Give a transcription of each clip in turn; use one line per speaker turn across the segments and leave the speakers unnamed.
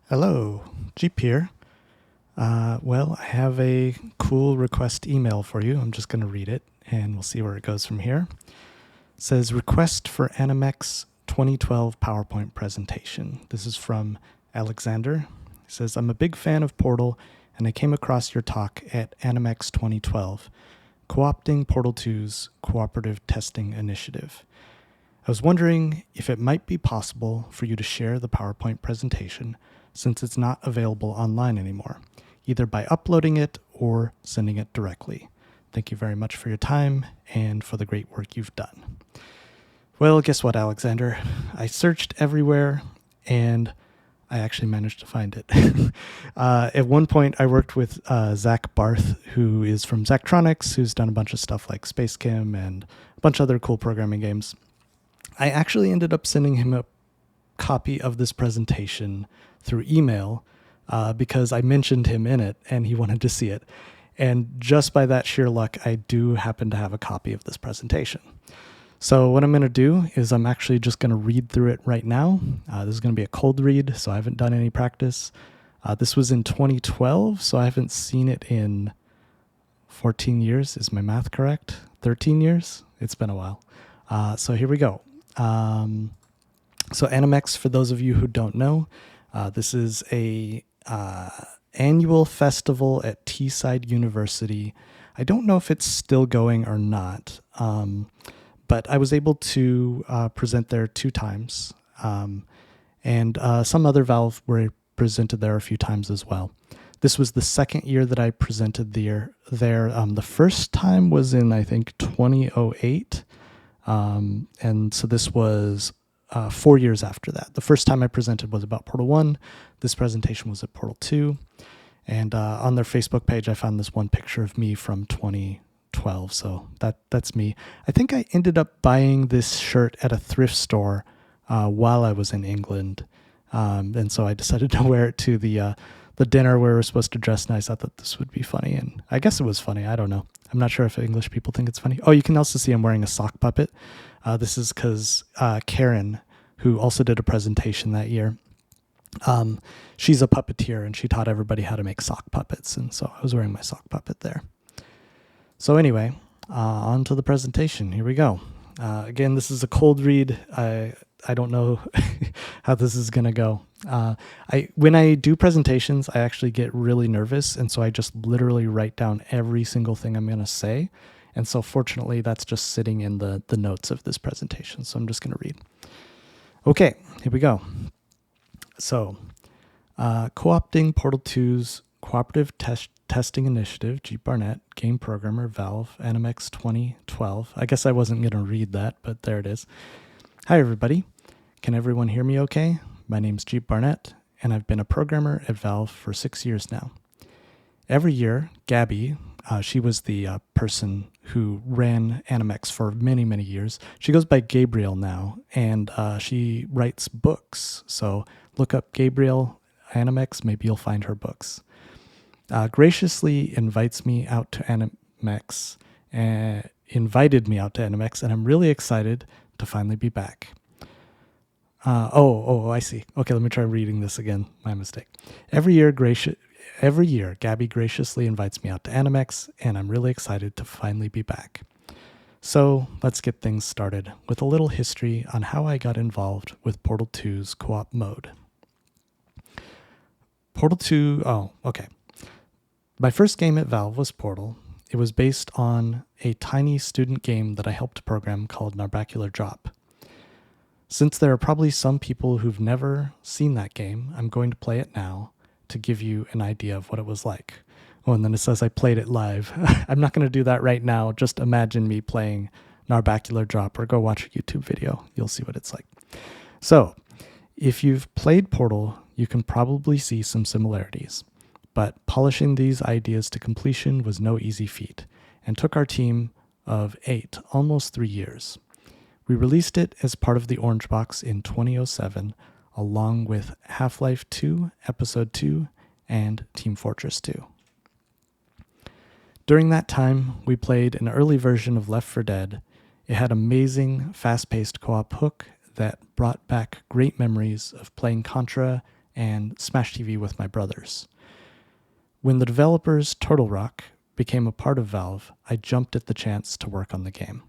Hello, Jeep here. I have a cool request email for you. I'm just going to read it and we'll see where it goes from here. It says request for Animex 2012 PowerPoint presentation. This is from Alexander. He says, I'm a big fan of Portal and I came across your talk at Animex 2012, Co-opting Portal 2's Cooperative Testing Initiative. I was wondering if it might be possible for you to share the PowerPoint presentation since it's not available online anymore, either by uploading it or sending it directly. Thank you very much for your time and for the great work you've done. Well, guess what, Alexander? I searched everywhere and I actually managed to find it. At one point, I worked with Zach Barth, who is from Zachtronics, who's done a bunch of stuff like Space Kim and a bunch of other cool programming games. I actually ended up sending him a copy of this presentation through email because I mentioned him in it and he wanted to see it. And just by that sheer luck, I do happen to have a copy of this presentation. So what I'm going to do is I'm actually just going to read through it right now. This is going to be a cold read, so I haven't done any practice. This was in 2012, so I haven't seen it in 14 years. Is my math correct? 13 years? It's been a while. So here we go. So Animex, for those of you who don't know, this is a annual festival at Teesside University. I don't know if it's still going or not, but I was able to present there 2 times, and some other Valve were presented there a few times as well. This was the second year that I presented there. The first time was in, I think, 2008, and so this was 4 years after that. The first time I presented was about Portal 1. This presentation was at Portal 2. And on their Facebook page, I found this one picture of me from 2012. So that's me. I think I ended up buying this shirt at a thrift store while I was in England. And so I decided to wear it to the dinner where we were supposed to dress nice. I thought this would be funny. And I guess it was funny. I don't know. I'm not sure if English people think it's funny. Oh, you can also see I'm wearing a sock puppet. This is because Karen, who also did a presentation that year, she's a puppeteer and she taught everybody how to make sock puppets. And so I was wearing my sock puppet there. So anyway, on to the presentation. Here we go. Again, this is a cold read. I don't know how this is going to go. When I do presentations, I actually get really nervous. And so I just literally write down every single thing I'm going to say. And so fortunately, that's just sitting in the notes of this presentation. So I'm just going to read. Okay, here we go. So, co-opting Portal 2's Cooperative Testing Initiative, Jeep Barnett, game programmer, Valve, Animex 2012. I guess I wasn't going to read that, but there it is. Hi, everybody. Can everyone hear me okay? My name's Jeep Barnett, and I've been a programmer at Valve for 6 years now. Every year, Gabby, she was the person who ran Animex for many, many years. She goes by Gabriel now, and she writes books. So look up Gabriel Animex. Maybe you'll find her books. Graciously invited me out to Animex, and I'm really excited to finally be back. I see. Okay, let me try reading this again. My mistake. Every year, Gabby graciously invites me out to Animex, and I'm really excited to finally be back. So let's get things started with a little history on how I got involved with Portal 2's co-op mode. Portal 2, My first game at Valve was Portal. It was based on a tiny student game that I helped program called Narbacular Drop. Since there are probably some people who've never seen that game, I'm going to play it now to give you an idea of what it was like. Oh, and then it says I played it live. I'm not going to do that right now. Just imagine me playing Narbacular Drop or go watch a YouTube video. You'll see what it's like. So, if you've played Portal, you can probably see some similarities. But polishing these ideas to completion was no easy feat and took our team of 8 almost 3 years. We released it as part of the Orange Box in 2007, along with Half-Life 2, Episode 2, and Team Fortress 2. During that time, we played an early version of Left 4 Dead. It had amazing, fast-paced co-op hook that brought back great memories of playing Contra and Smash TV with my brothers. When the developers Turtle Rock became a part of Valve, I jumped at the chance to work on the game.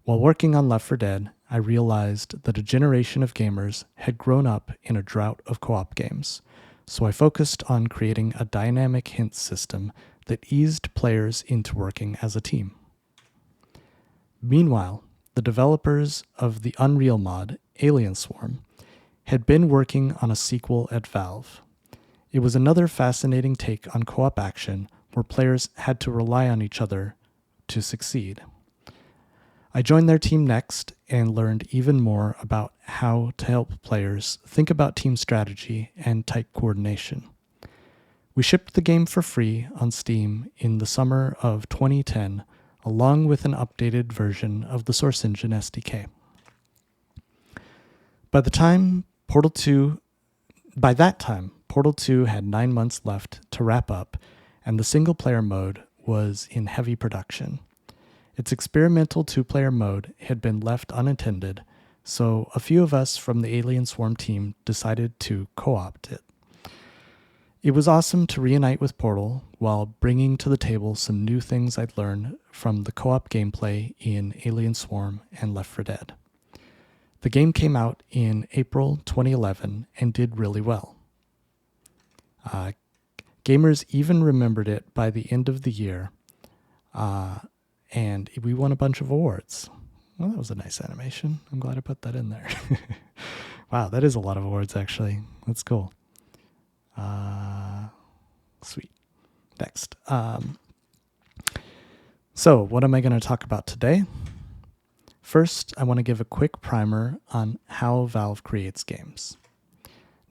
While working on Left 4 Dead, I realized that a generation of gamers had grown up in a drought of co-op games, so I focused on creating a dynamic hint system that eased players into working as a team. Meanwhile, the developers of the Unreal mod, Alien Swarm, had been working on a sequel at Valve. It was another fascinating take on co-op action where players had to rely on each other to succeed. I joined their team next and learned even more about how to help players think about team strategy and tight coordination. We shipped the game for free on Steam in the summer of 2010, along with an updated version of the Source Engine SDK. By that time, Portal 2 had 9 months left to wrap up, and the single-player mode was in heavy production. Its experimental two-player mode had been left unattended, so a few of us from the Alien Swarm team decided to co-opt it. It was awesome to reunite with Portal while bringing to the table some new things I'd learned from the co-op gameplay in Alien Swarm and Left 4 Dead. The game came out in April 2011 and did really well. Gamers even remembered it by the end of the year, and we won a bunch of awards. Well, that was a nice animation. I'm glad I put that in there. Wow, that is a lot of awards, actually. That's cool. Sweet. Next. So, what am I going to talk about today? First, I want to give a quick primer on how Valve creates games.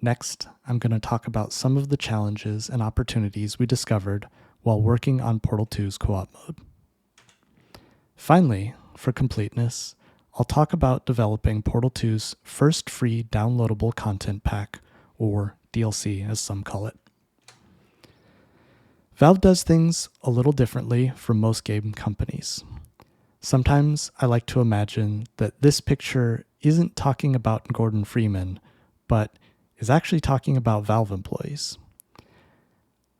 Next, I'm going to talk about some of the challenges and opportunities we discovered while working on Portal 2's co-op mode. Finally, for completeness, I'll talk about developing Portal 2's first free downloadable content pack, or DLC as some call it. Valve does things a little differently from most game companies. Sometimes I like to imagine that this picture isn't talking about Gordon Freeman, but is actually talking about Valve employees.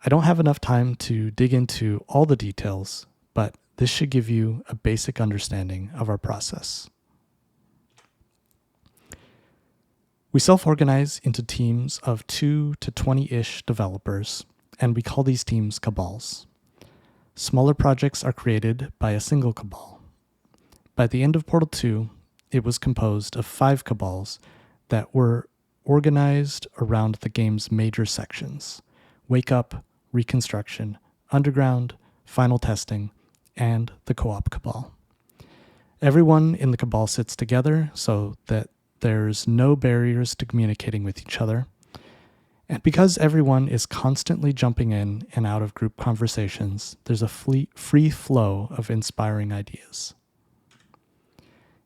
I don't have enough time to dig into all the details, but this should give you a basic understanding of our process. We self-organize into teams of 2 to 20-ish developers, and we call these teams cabals. Smaller projects are created by a single cabal. By the end of Portal 2, it was composed of 5 cabals that were organized around the game's major sections: Wake Up, Reconstruction, Underground, Final Testing, and the Co-op Cabal. Everyone in the cabal sits together so that there's no barriers to communicating with each other. And because everyone is constantly jumping in and out of group conversations, there's a free flow of inspiring ideas.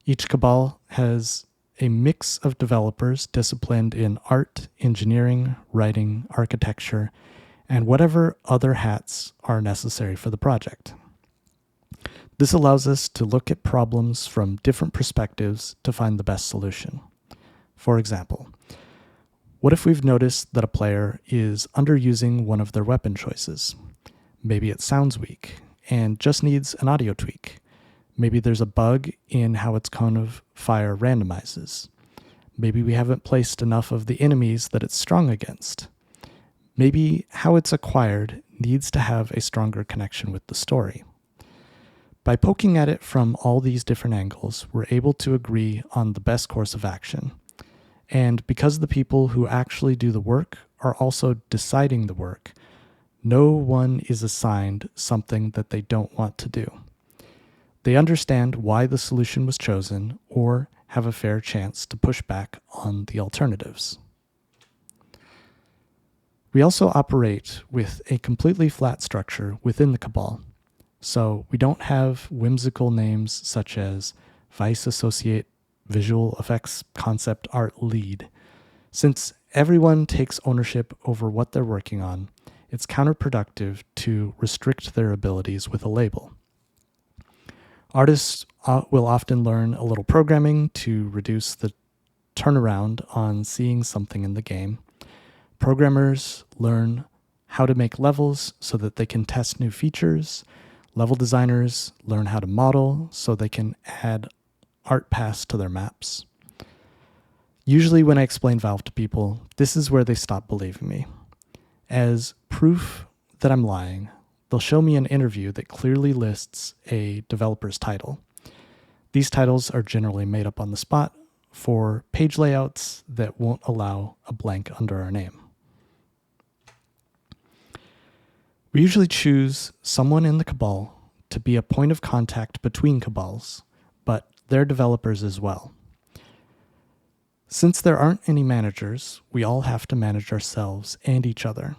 Each cabal has a mix of developers disciplined in art, engineering, writing, architecture, and whatever other hats are necessary for the project. This allows us to look at problems from different perspectives to find the best solution. For example, what if we've noticed that a player is underusing one of their weapon choices? Maybe it sounds weak and just needs an audio tweak. Maybe there's a bug in how its cone of fire randomizes. Maybe we haven't placed enough of the enemies that it's strong against. Maybe how it's acquired needs to have a stronger connection with the story. By poking at it from all these different angles, we're able to agree on the best course of action. And because the people who actually do the work are also deciding the work, no one is assigned something that they don't want to do. They understand why the solution was chosen or have a fair chance to push back on the alternatives. We also operate with a completely flat structure within the cabal. So we don't have whimsical names such as Vice Associate Visual Effects Concept Art Lead. Since everyone takes ownership over what they're working on, it's counterproductive to restrict their abilities with a label. Artists will often learn a little programming to reduce the turnaround on seeing something in the game. Programmers learn how to make levels so that they can test new features. Level designers learn how to model so they can add art paths to their maps. Usually when I explain Valve to people, this is where they stop believing me. As proof that I'm lying, they'll show me an interview that clearly lists a developer's title. These titles are generally made up on the spot for page layouts that won't allow a blank under our name. We usually choose someone in the Cabal to be a point of contact between Cabals, but they're developers as well. Since there aren't any managers, we all have to manage ourselves and each other.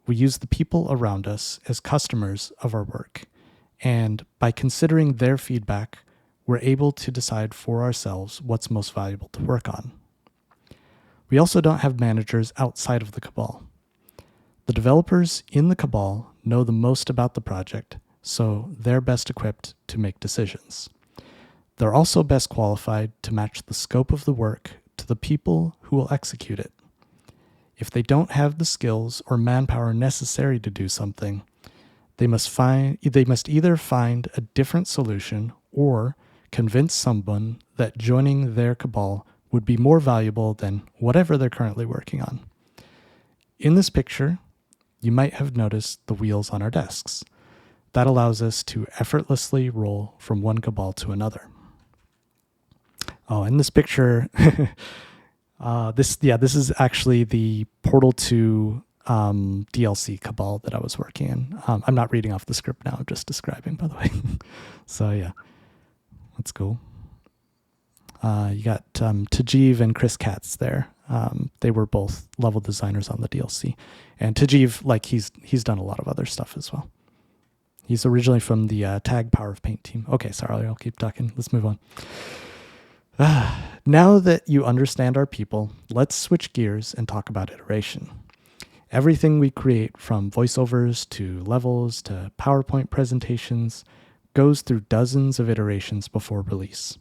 We use the people around us as customers of our work, and by considering their feedback, we're able to decide for ourselves what's most valuable to work on. We also don't have managers outside of the Cabal. The developers in the Cabal know the most about the project, so they're best equipped to make decisions. They're also best qualified to match the scope of the work to the people who will execute it. If they don't have the skills or manpower necessary to do something, they must either find a different solution or convince someone that joining their Cabal would be more valuable than whatever they're currently working on. In this picture, you might have noticed the wheels on our desks. That allows us to effortlessly roll from one Cabal to another. Oh, in this picture, this is actually the Portal 2 DLC Cabal that I was working in. I'm not reading off the script now, I'm just describing, by the way. So yeah, that's cool. You got Tajiv and Chris Katz there. They were both level designers on the DLC. And Tajiv, he's done a lot of other stuff as well. He's originally from the Tag Power of Paint team. Okay, sorry, I'll keep talking. Let's move on. Now that you understand our people, let's switch gears and talk about iteration. Everything we create, from voiceovers to levels to PowerPoint presentations, goes through dozens of iterations before release.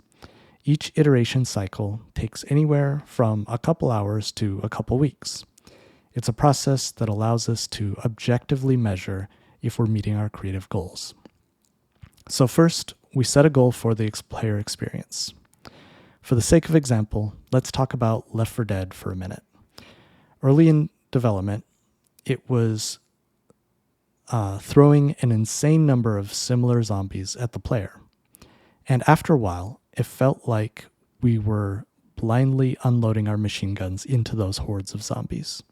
Each iteration cycle takes anywhere from a couple hours to a couple weeks. It's a process that allows us to objectively measure if we're meeting our creative goals. So first, we set a goal for the player experience. For the sake of example, let's talk about Left 4 Dead for a minute. Early in development, it was throwing an insane number of similar zombies at the player. And after a while, it felt like we were blindly unloading our machine guns into those hordes of zombies.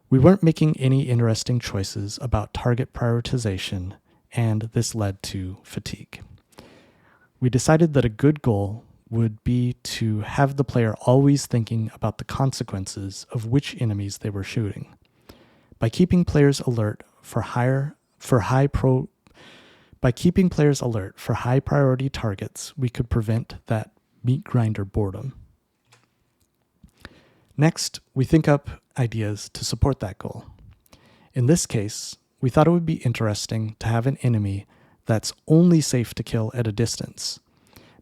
We weren't making any interesting choices about target prioritization, and this led to fatigue. We decided that a good goal would be to have the player always thinking about the consequences of which enemies they were shooting. By keeping players alert for high priority targets, we could prevent that meat grinder boredom. Next, we think up ideas to support that goal. In this case, we thought it would be interesting to have an enemy that's only safe to kill at a distance.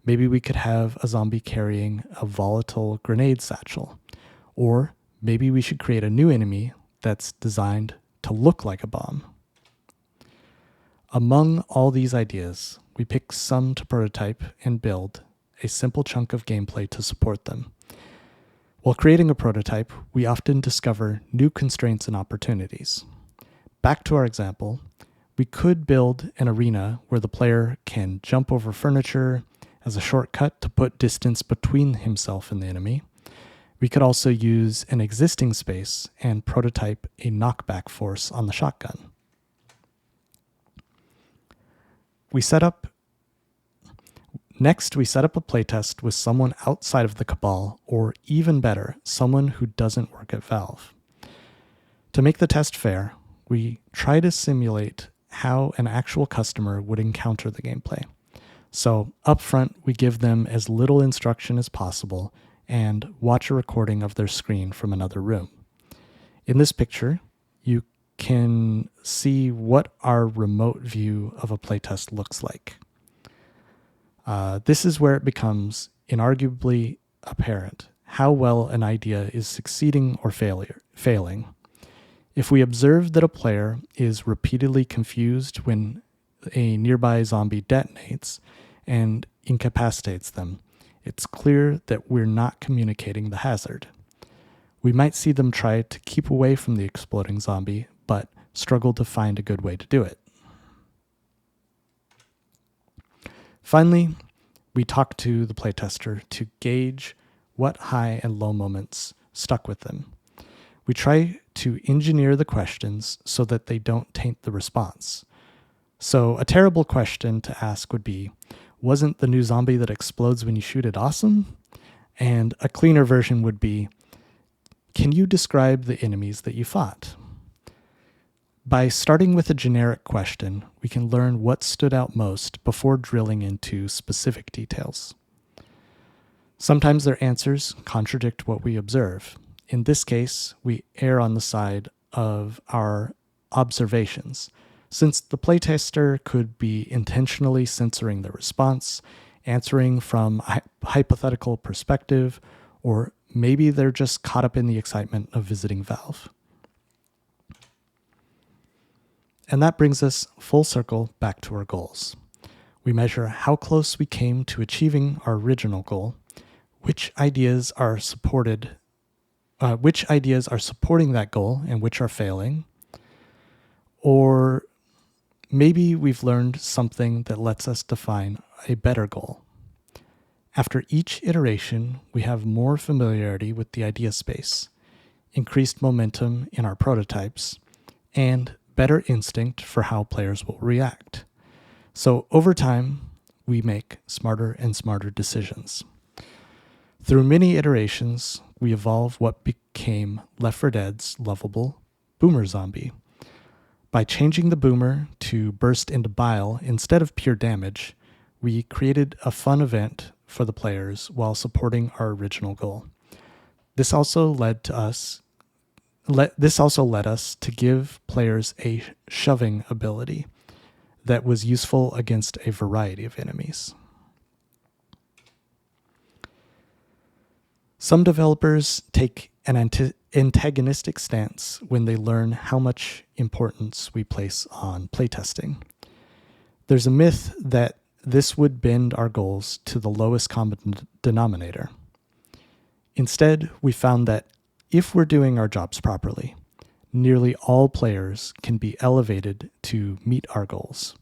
Maybe we could have a zombie carrying a volatile grenade satchel. Or maybe we should create a new enemy that's designed to look like a bomb. Among all these ideas, we pick some to prototype and build a simple chunk of gameplay to support them. While creating a prototype, we often discover new constraints and opportunities. Back to our example, we could build an arena where the player can jump over furniture as a shortcut to put distance between himself and the enemy. We could also use an existing space and prototype a knockback force on the shotgun. Next, we set up a playtest with someone outside of the Cabal, or even better, someone who doesn't work at Valve. To make the test fair, we try to simulate how an actual customer would encounter the gameplay. So up front, we give them as little instruction as possible and watch a recording of their screen from another room. In this picture, you can see what our remote view of a playtest looks like. This is where it becomes inarguably apparent how well an idea is succeeding or failing. If we observe that a player is repeatedly confused when a nearby zombie detonates and incapacitates them, it's clear that we're not communicating the hazard. We might see them try to keep away from the exploding zombie, but struggle to find a good way to do it. Finally, we talk to the playtester to gauge what high and low moments stuck with them. We try to engineer the questions so that they don't taint the response. So a terrible question to ask would be, wasn't the new zombie that explodes when you shoot it awesome? And a cleaner version would be, can you describe the enemies that you fought? By starting with a generic question, we can learn what stood out most before drilling into specific details. Sometimes their answers contradict what we observe. In this case, we err on the side of our observations, since the playtester could be intentionally censoring the response, answering from a hypothetical perspective, or maybe they're just caught up in the excitement of visiting Valve. And that brings us full circle back to our goals. We measure how close we came to achieving our original goal, which ideas are supporting that goal and which are failing, or maybe we've learned something that lets us define a better goal. After each iteration, we have more familiarity with the idea space, increased momentum in our prototypes, and better instinct for how players will react. So over time, we make smarter and smarter decisions. Through many iterations, we evolve what became Left 4 Dead's lovable boomer zombie. By changing the boomer to burst into bile instead of pure damage, we created a fun event for the players while supporting our original goal. This also led us to give players a shoving ability that was useful against a variety of enemies. Some developers take an antagonistic stance when they learn how much importance we place on playtesting. There's a myth that this would bend our goals to the lowest common denominator. Instead, we found that if we're doing our jobs properly, nearly all players can be elevated to meet our goals.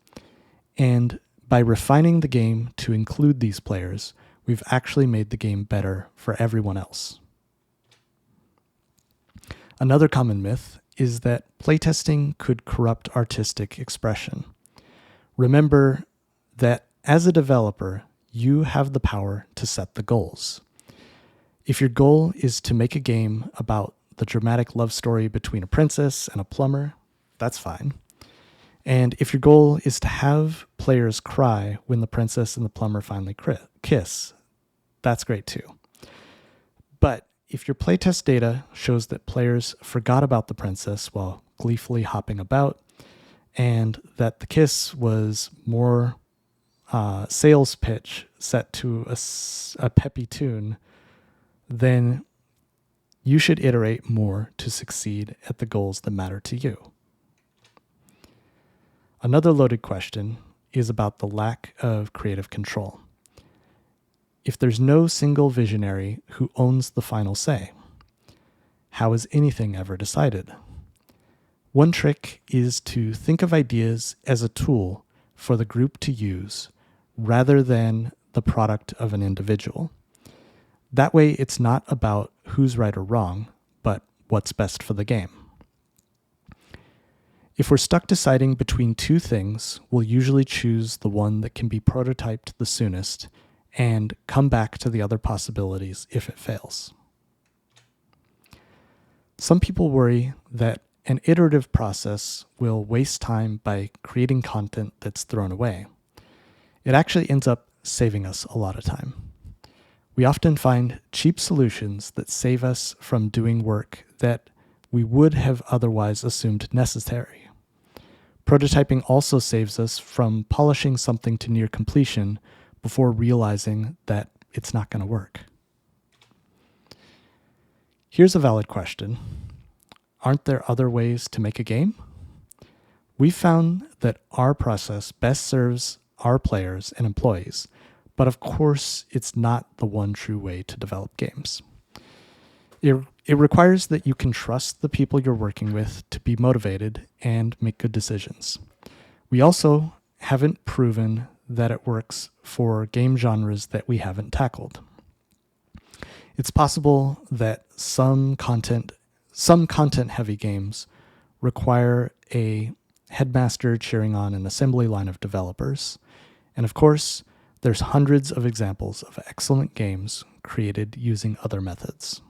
And by refining the game to include these players, we've actually made the game better for everyone else. Another common myth is that playtesting could corrupt artistic expression. Remember that as a developer, you have the power to set the goals. If your goal is to make a game about the dramatic love story between a princess and a plumber, that's fine. And if your goal is to have players cry when the princess and the plumber finally kiss, that's great too. But if your playtest data shows that players forgot about the princess while gleefully hopping about, and that the kiss was more sales pitch set to a peppy tune, then you should iterate more to succeed at the goals that matter to you. Another loaded question is about the lack of creative control. If there's no single visionary who owns the final say, how is anything ever decided? One trick is to think of ideas as a tool for the group to use rather than the product of an individual. That way, it's not about who's right or wrong, but what's best for the game. If we're stuck deciding between two things, we'll usually choose the one that can be prototyped the soonest and come back to the other possibilities if it fails. Some people worry that an iterative process will waste time by creating content that's thrown away. It actually ends up saving us a lot of time. We often find cheap solutions that save us from doing work that we would have otherwise assumed necessary. Prototyping also saves us from polishing something to near completion before realizing that it's not going to work. Here's a valid question. Aren't there other ways to make a game? We found that our process best serves our players and employees, but of course, it's not the one true way to develop games. It requires that you can trust the people you're working with to be motivated and make good decisions. We also haven't proven that it works for game genres that we haven't tackled. It's possible that some content-heavy games require a headmaster cheering on an assembly line of developers. And of course, there's hundreds of examples of excellent games created using other methods.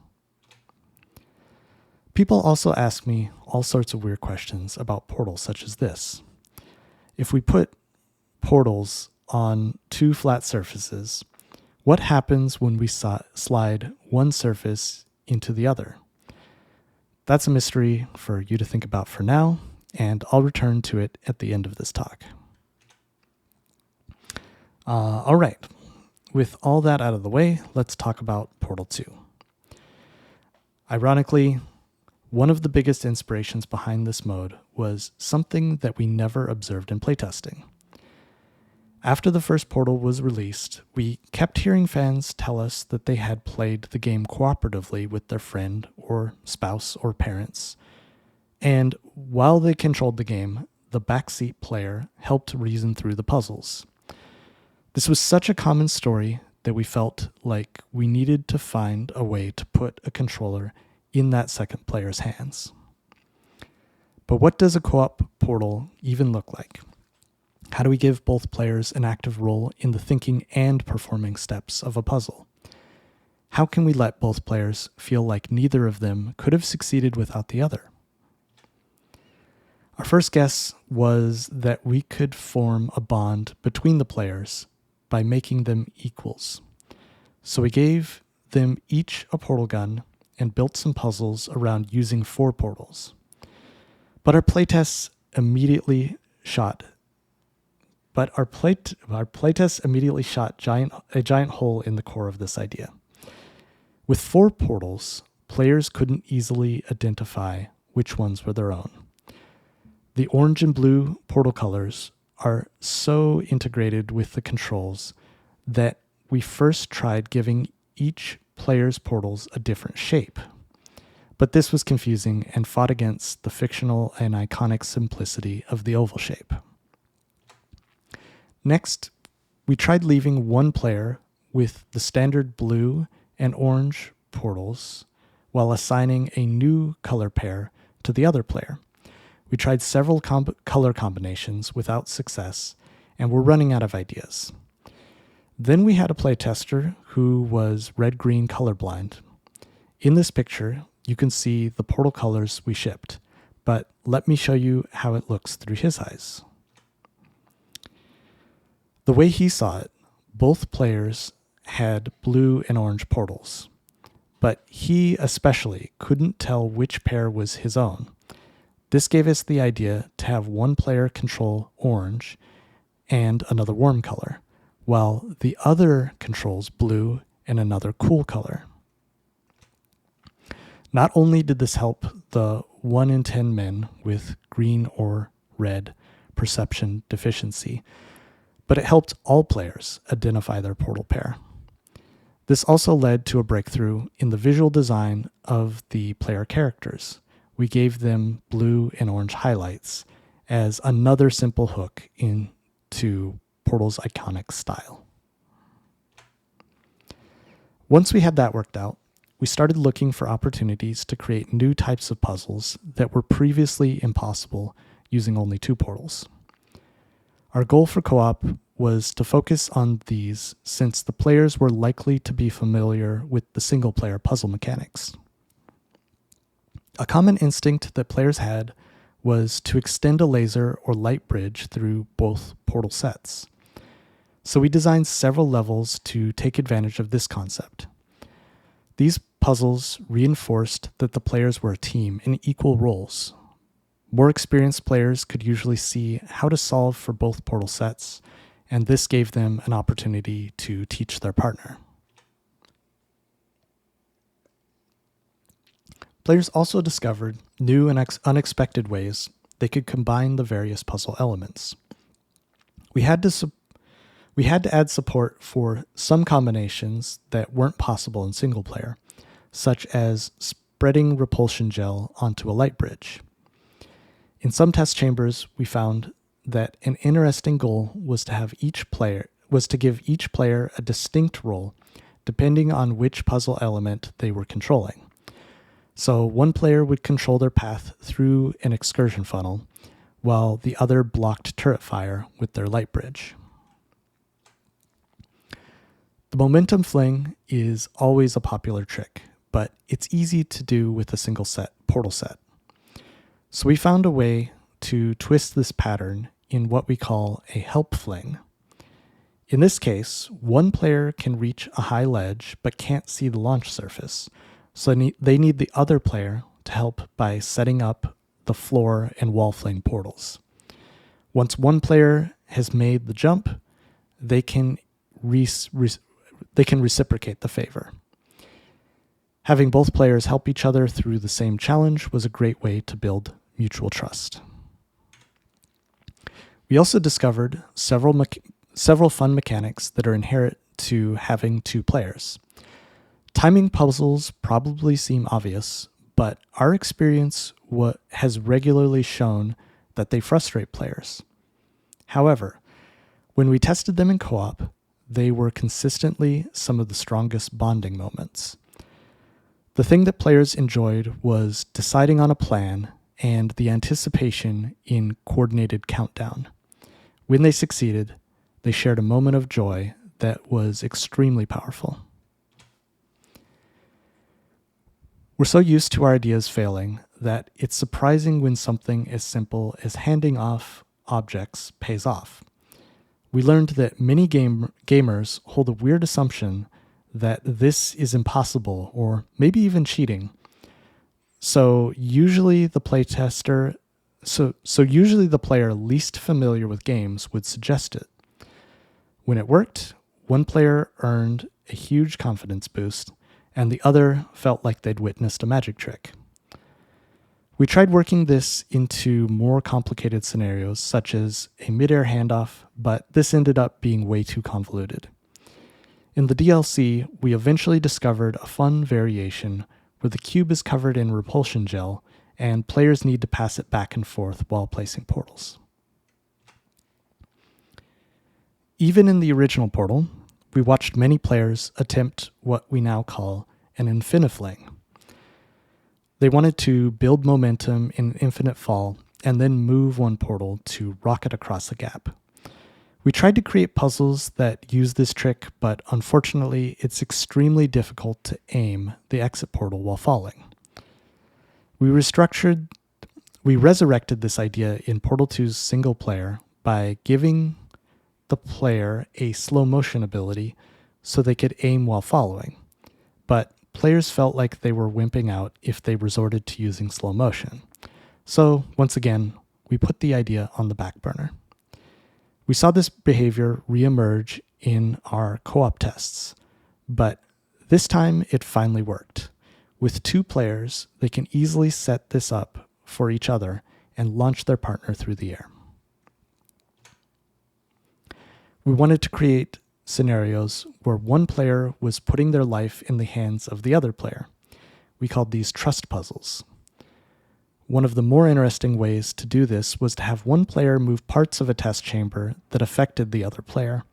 People also ask me all sorts of weird questions about portals such as this. If we put portals on two flat surfaces, what happens when we slide one surface into the other? That's a mystery for you to think about for now, and I'll return to it at the end of this talk. All right, with all that out of the way, let's talk about Portal 2. Ironically, one of the biggest inspirations behind this mode was something that we never observed in playtesting. After the first Portal was released, we kept hearing fans tell us that they had played the game cooperatively with their friend or spouse or parents. And while they controlled the game, the backseat player helped reason through the puzzles. This was such a common story that we felt like we needed to find a way to put a controller in that second player's hands. But what does a co-op portal even look like? How do we give both players an active role in the thinking and performing steps of a puzzle? How can we let both players feel like neither of them could have succeeded without the other? Our first guess was that we could form a bond between the players by making them equals. So we gave them each a portal gun and built some puzzles around using 4 portals. But our playtests immediately shot a giant hole in the core of this idea. With 4 portals, players couldn't easily identify which ones were their own. The orange and blue portal colors are so integrated with the controls that we first tried giving each player's portals a different shape. But this was confusing and fought against the fictional and iconic simplicity of the oval shape. Next, we tried leaving one player with the standard blue and orange portals while assigning a new color pair to the other player. We tried several color combinations without success and were running out of ideas. Then we had a playtester who was red-green colorblind. In this picture, you can see the portal colors we shipped, but let me show you how it looks through his eyes. The way he saw it, both players had blue and orange portals, but he especially couldn't tell which pair was his own. This gave us the idea to have one player control orange and another warm color, while the other controls blue and another cool color. Not only did this help the 1 in 10 men with green or red perception deficiency, but it helped all players identify their portal pair. This also led to a breakthrough in the visual design of the player characters. We gave them blue and orange highlights as another simple hook into Portal's iconic style. Once we had that worked out, we started looking for opportunities to create new types of puzzles that were previously impossible using only 2 portals. Our goal for co-op was to focus on these since the players were likely to be familiar with the single-player puzzle mechanics. A common instinct that players had was to extend a laser or light bridge through both portal sets. So we designed several levels to take advantage of this concept. These puzzles reinforced that the players were a team in equal roles. More experienced players could usually see how to solve for both portal sets, and this gave them an opportunity to teach their partner. Players also discovered new and unexpected ways they could combine the various puzzle elements. We had to add support for some combinations that weren't possible in single player, such as spreading repulsion gel onto a light bridge. In some test chambers, we found that an interesting goal was to give each player a distinct role depending on which puzzle element they were controlling. So one player would control their path through an excursion funnel, while the other blocked turret fire with their light bridge. The momentum fling is always a popular trick, but it's easy to do with a single portal set. So we found a way to twist this pattern in what we call a help fling. In this case, one player can reach a high ledge but can't see the launch surface, so they need the other player to help by setting up the floor and wall fling portals. Once one player has made the jump, they can reciprocate the favor. Having both players help each other through the same challenge was a great way to build mutual trust. We also discovered several fun mechanics that are inherent to having two players. Timing puzzles probably seem obvious, but our experience has regularly shown that they frustrate players. However, when we tested them in co-op, they were consistently some of the strongest bonding moments. The thing that players enjoyed was deciding on a plan and the anticipation in coordinated countdown. When they succeeded, they shared a moment of joy that was extremely powerful. We're so used to our ideas failing that it's surprising when something as simple as handing off objects pays off. We learned that many gamers hold a weird assumption that this is impossible or maybe even cheating. So usually the player least familiar with games would suggest it. When it worked, one player earned a huge confidence boost, and the other felt like they'd witnessed a magic trick. We tried working this into more complicated scenarios, such as a mid-air handoff, but this ended up being way too convoluted. In the DLC, we eventually discovered a fun variation where the cube is covered in repulsion gel, and players need to pass it back and forth while placing portals. Even in the original Portal, we watched many players attempt what we now call an infinifling. They wanted to build momentum in infinite fall and then move one portal to rocket across a gap. We tried to create puzzles that use this trick, but unfortunately, it's extremely difficult to aim the exit portal while falling. We resurrected this idea in Portal 2's single player by giving the player a slow motion ability so they could aim while following. But players felt like they were wimping out if they resorted to using slow motion. So once again, we put the idea on the back burner. We saw this behavior reemerge in our co-op tests, but this time it finally worked. With two players, they can easily set this up for each other and launch their partner through the air. We wanted to create scenarios where one player was putting their life in the hands of the other player. We called these trust puzzles. One of the more interesting ways to do this was to have one player move parts of a test chamber that affected the other player.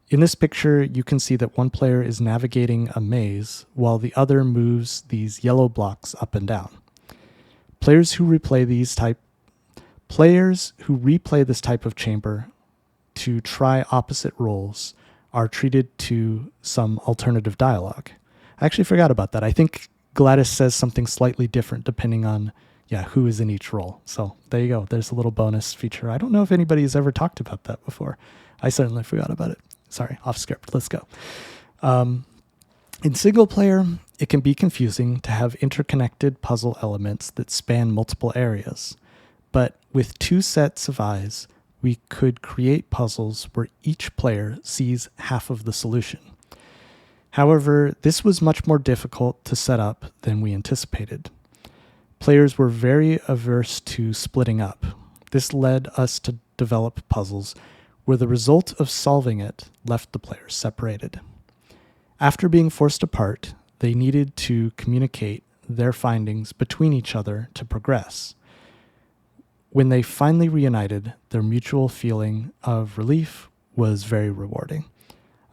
In this picture, you can see that one player is navigating a maze while the other moves these yellow blocks up and down. Players who replay this type of chamber to try opposite roles are treated to some alternative dialogue. I actually forgot about that. I think GLaDOS says something slightly different depending on who is in each role. So there you go. There's a little bonus feature. I don't know if anybody has ever talked about that before. I certainly forgot about it. Sorry, off script. Let's go. In single player, it can be confusing to have interconnected puzzle elements that span multiple areas. But with two sets of eyes, we could create puzzles where each player sees half of the solution. However, this was much more difficult to set up than we anticipated. players were very averse to splitting up. This led us to develop puzzles where the result of solving it left the players separated. After being forced apart, they needed to communicate their findings between each other to progress. When they finally reunited, their mutual feeling of relief was very rewarding.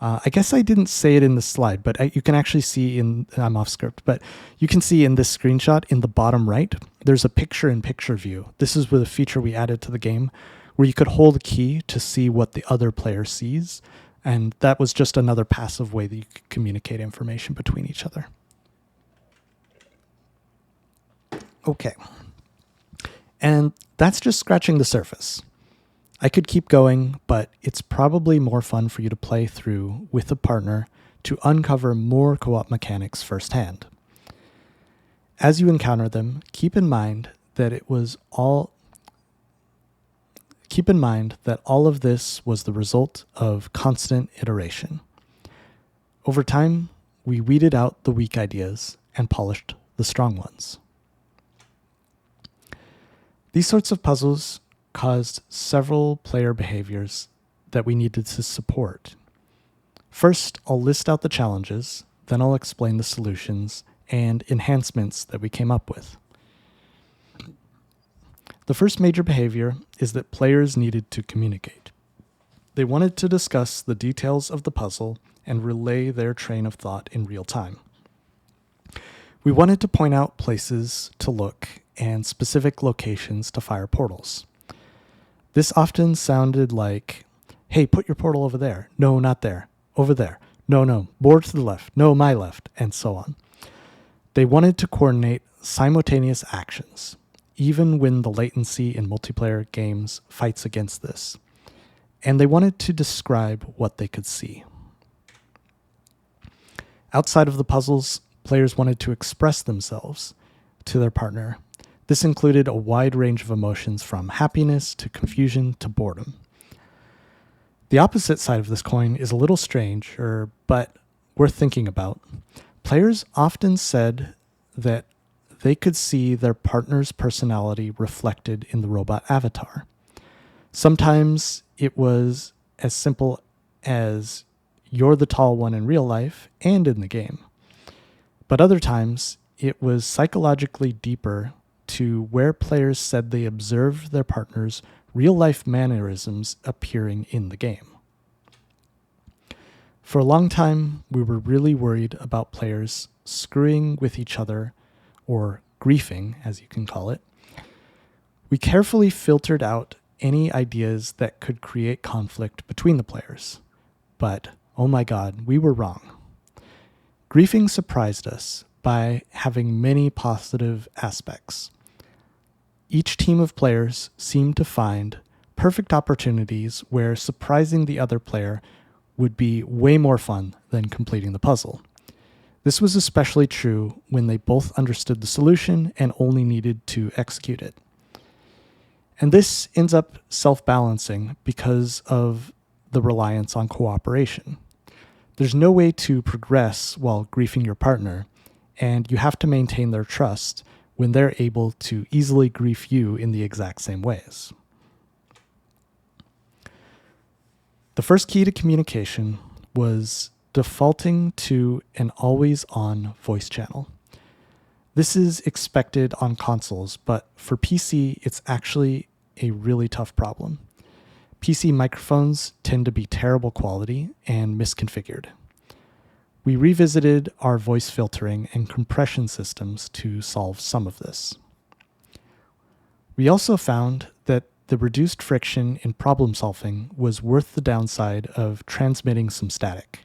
I guess I didn't say it in the slide, but you can actually see I'm off script, but you can see in this screenshot in the bottom right, there's a picture-in-picture view. This is with a feature we added to the game where you could hold a key to see what the other player sees. And that was just another passive way that you could communicate information between each other. Okay. And that's just scratching the surface. I could keep going, but it's probably more fun for you to play through with a partner to uncover more co-op mechanics firsthand. As you encounter them, keep in mind that all of this was the result of constant iteration. Over time, we weeded out the weak ideas and polished the strong ones. These sorts of puzzles caused several player behaviors that we needed to support. First, I'll list out the challenges, then I'll explain the solutions and enhancements that we came up with. The first major behavior is that players needed to communicate. They wanted to discuss the details of the puzzle and relay their train of thought in real time. We wanted to point out places to look and specific locations to fire portals. This often sounded like, hey, put your portal over there. No, not there. Over there. No, more to the left. No, my left, and so on. They wanted to coordinate simultaneous actions, even when the latency in multiplayer games fights against this. And they wanted to describe what they could see. Outside of the puzzles, players wanted to express themselves to their partner. This included a wide range of emotions from happiness to confusion to boredom. The opposite side of this coin is a little strange, but worth thinking about. Players often said that they could see their partner's personality reflected in the robot avatar. Sometimes it was as simple as you're the tall one in real life and in the game. But other times it was psychologically deeper to where players said they observed their partner's real-life mannerisms appearing in the game. For a long time, we were really worried about players screwing with each other, or griefing, as you can call it. We carefully filtered out any ideas that could create conflict between the players. But, oh my God, we were wrong. Griefing surprised us by having many positive aspects. Each team of players seemed to find perfect opportunities where surprising the other player would be way more fun than completing the puzzle. This was especially true when they both understood the solution and only needed to execute it. And this ends up self-balancing because of the reliance on cooperation. There's no way to progress while griefing your partner, and you have to maintain their trust when they're able to easily grief you in the exact same ways. The first key to communication was defaulting to an always-on voice channel. This is expected on consoles, but for PC, it's actually a really tough problem. PC microphones tend to be terrible quality and misconfigured. We revisited our voice filtering and compression systems to solve some of this. We also found that the reduced friction in problem solving was worth the downside of transmitting some static.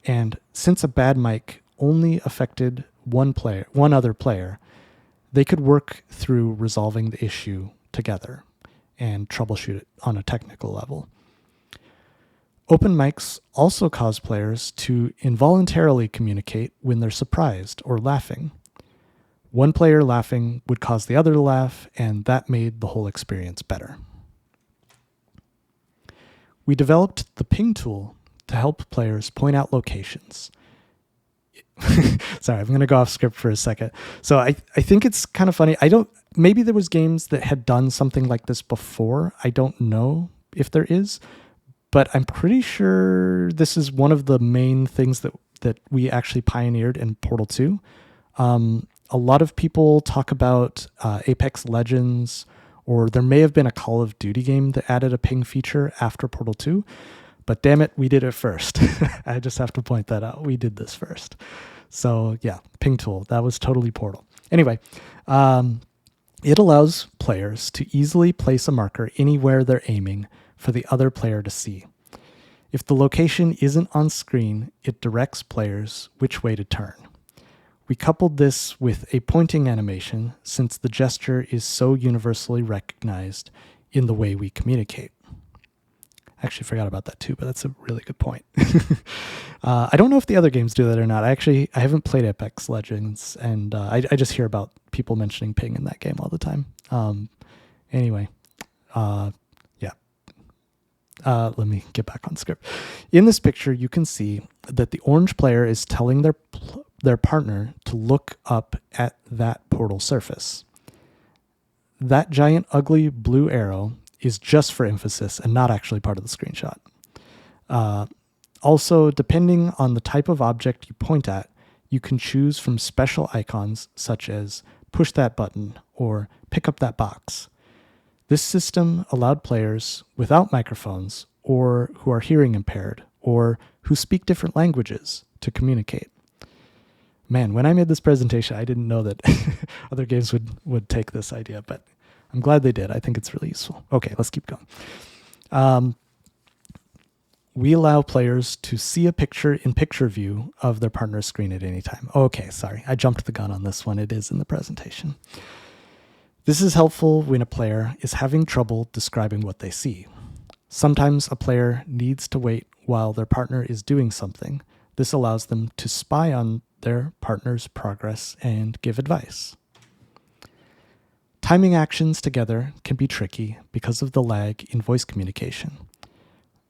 And since a bad mic only affected one other player, they could work through resolving the issue together and troubleshoot it on a technical level. Open mics also cause players to involuntarily communicate when they're surprised or laughing. One player laughing would cause the other to laugh, and that made the whole experience better. We developed the ping tool to help players point out locations. Sorry, I'm going to go off script for a second. So I think it's kind of funny. Maybe there was games that had done something like this before. I don't know if there is, but I'm pretty sure this is one of the main things that we actually pioneered in Portal 2. A lot of people talk about Apex Legends, or there may have been a Call of Duty game that added a ping feature after Portal 2, but damn it, we did it first. I just have to point that out. We did this first. So yeah, ping tool, that was totally Portal. Anyway, it allows players to easily place a marker anywhere they're aiming for the other player to see. If the location isn't on screen, it directs players which way to turn. We coupled this with a pointing animation since the gesture is so universally recognized in the way we communicate. I actually forgot about that too, but that's a really good point. I don't know if the other games do that or not. I haven't played Apex Legends, and I just hear about people mentioning ping in that game all the time. Anyway, yeah. Let me get back on script. In this picture, you can see that the orange player is telling their partner to look up at that portal surface. That giant ugly blue arrow is just for emphasis and not actually part of the screenshot. Also, depending on the type of object you point at, you can choose from special icons such as push that button or pick up that box. This system allowed players without microphones or who are hearing impaired or who speak different languages to communicate. Man, when I made this presentation, I didn't know that other games would take this idea, but I'm glad they did. I think it's really useful. Okay, let's keep going. We allow players to see a picture in picture view of their partner's screen at any time. Okay, sorry. I jumped the gun on this one. It is in the presentation. This is helpful when a player is having trouble describing what they see. Sometimes a player needs to wait while their partner is doing something. This allows them to spy on their partner's progress and give advice. Timing actions together can be tricky because of the lag in voice communication.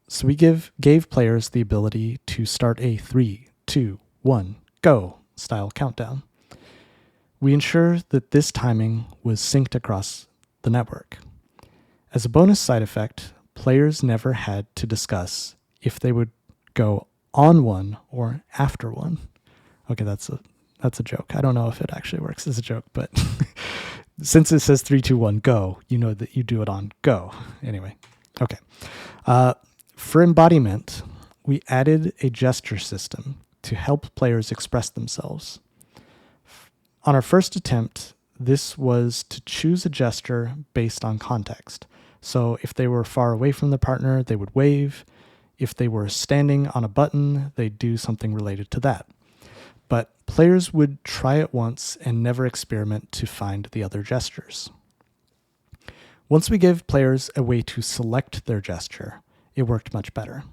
So we gave players the ability to start a 3, 2, 1, go style countdown. We ensure that this timing was synced across the network. As a bonus side effect, players never had to discuss if they would go on one or after one. Okay, that's a joke. I don't know if it actually works as a joke, but since it says 3, 2, 1, go, you know that you do it on go. Anyway, okay. For embodiment, we added a gesture system to help players express themselves. On our first attempt, this was to choose a gesture based on context. So if they were far away from the partner, they would wave. If they were standing on a button, they'd do something related to that. But players would try it once and never experiment to find the other gestures. Once we gave players a way to select their gesture, it worked much better.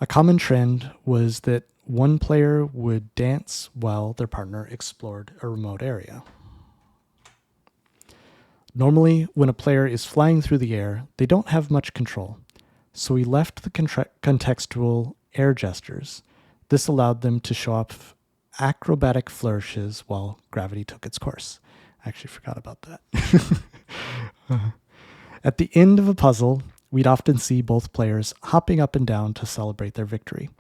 A common trend was that one player would dance while their partner explored a remote area. Normally, when a player is flying through the air, they don't have much control, so we left the contextual air gestures. This allowed them to show off acrobatic flourishes while gravity took its course. I actually forgot about that. At the end of a puzzle, we'd often see both players hopping up and down to celebrate their victory.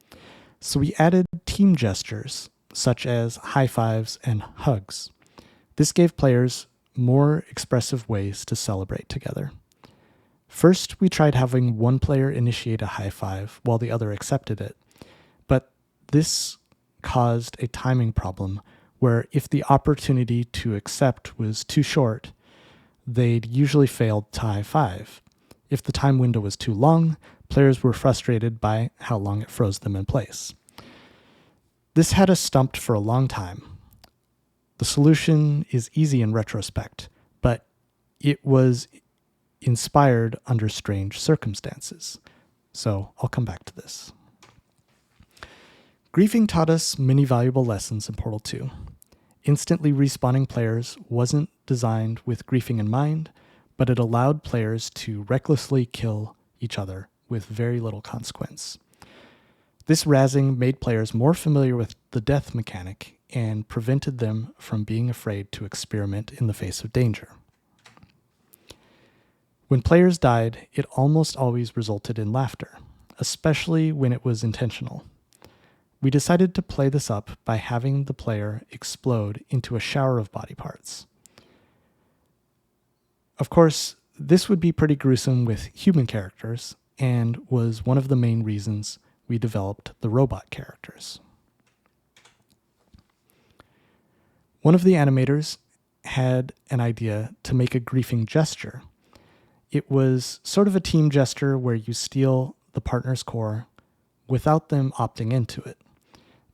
So we added team gestures, such as high fives and hugs. This gave players more expressive ways to celebrate together. First, we tried having one player initiate a high five while the other accepted it, but this caused a timing problem where if the opportunity to accept was too short, they'd usually fail to high five. If the time window was too long, players were frustrated by how long it froze them in place. This had us stumped for a long time. The solution is easy in retrospect, but it was inspired under strange circumstances. So I'll come back to this. Griefing taught us many valuable lessons in Portal 2. Instantly respawning players wasn't designed with griefing in mind, but it allowed players to recklessly kill each other with very little consequence. This razzing made players more familiar with the death mechanic and prevented them from being afraid to experiment in the face of danger. When players died, it almost always resulted in laughter, especially when it was intentional. We decided to play this up by having the player explode into a shower of body parts. Of course, this would be pretty gruesome with human characters, and was one of the main reasons we developed the robot characters. One of the animators had an idea to make a griefing gesture. It was sort of a team gesture where you steal the partner's core without them opting into it.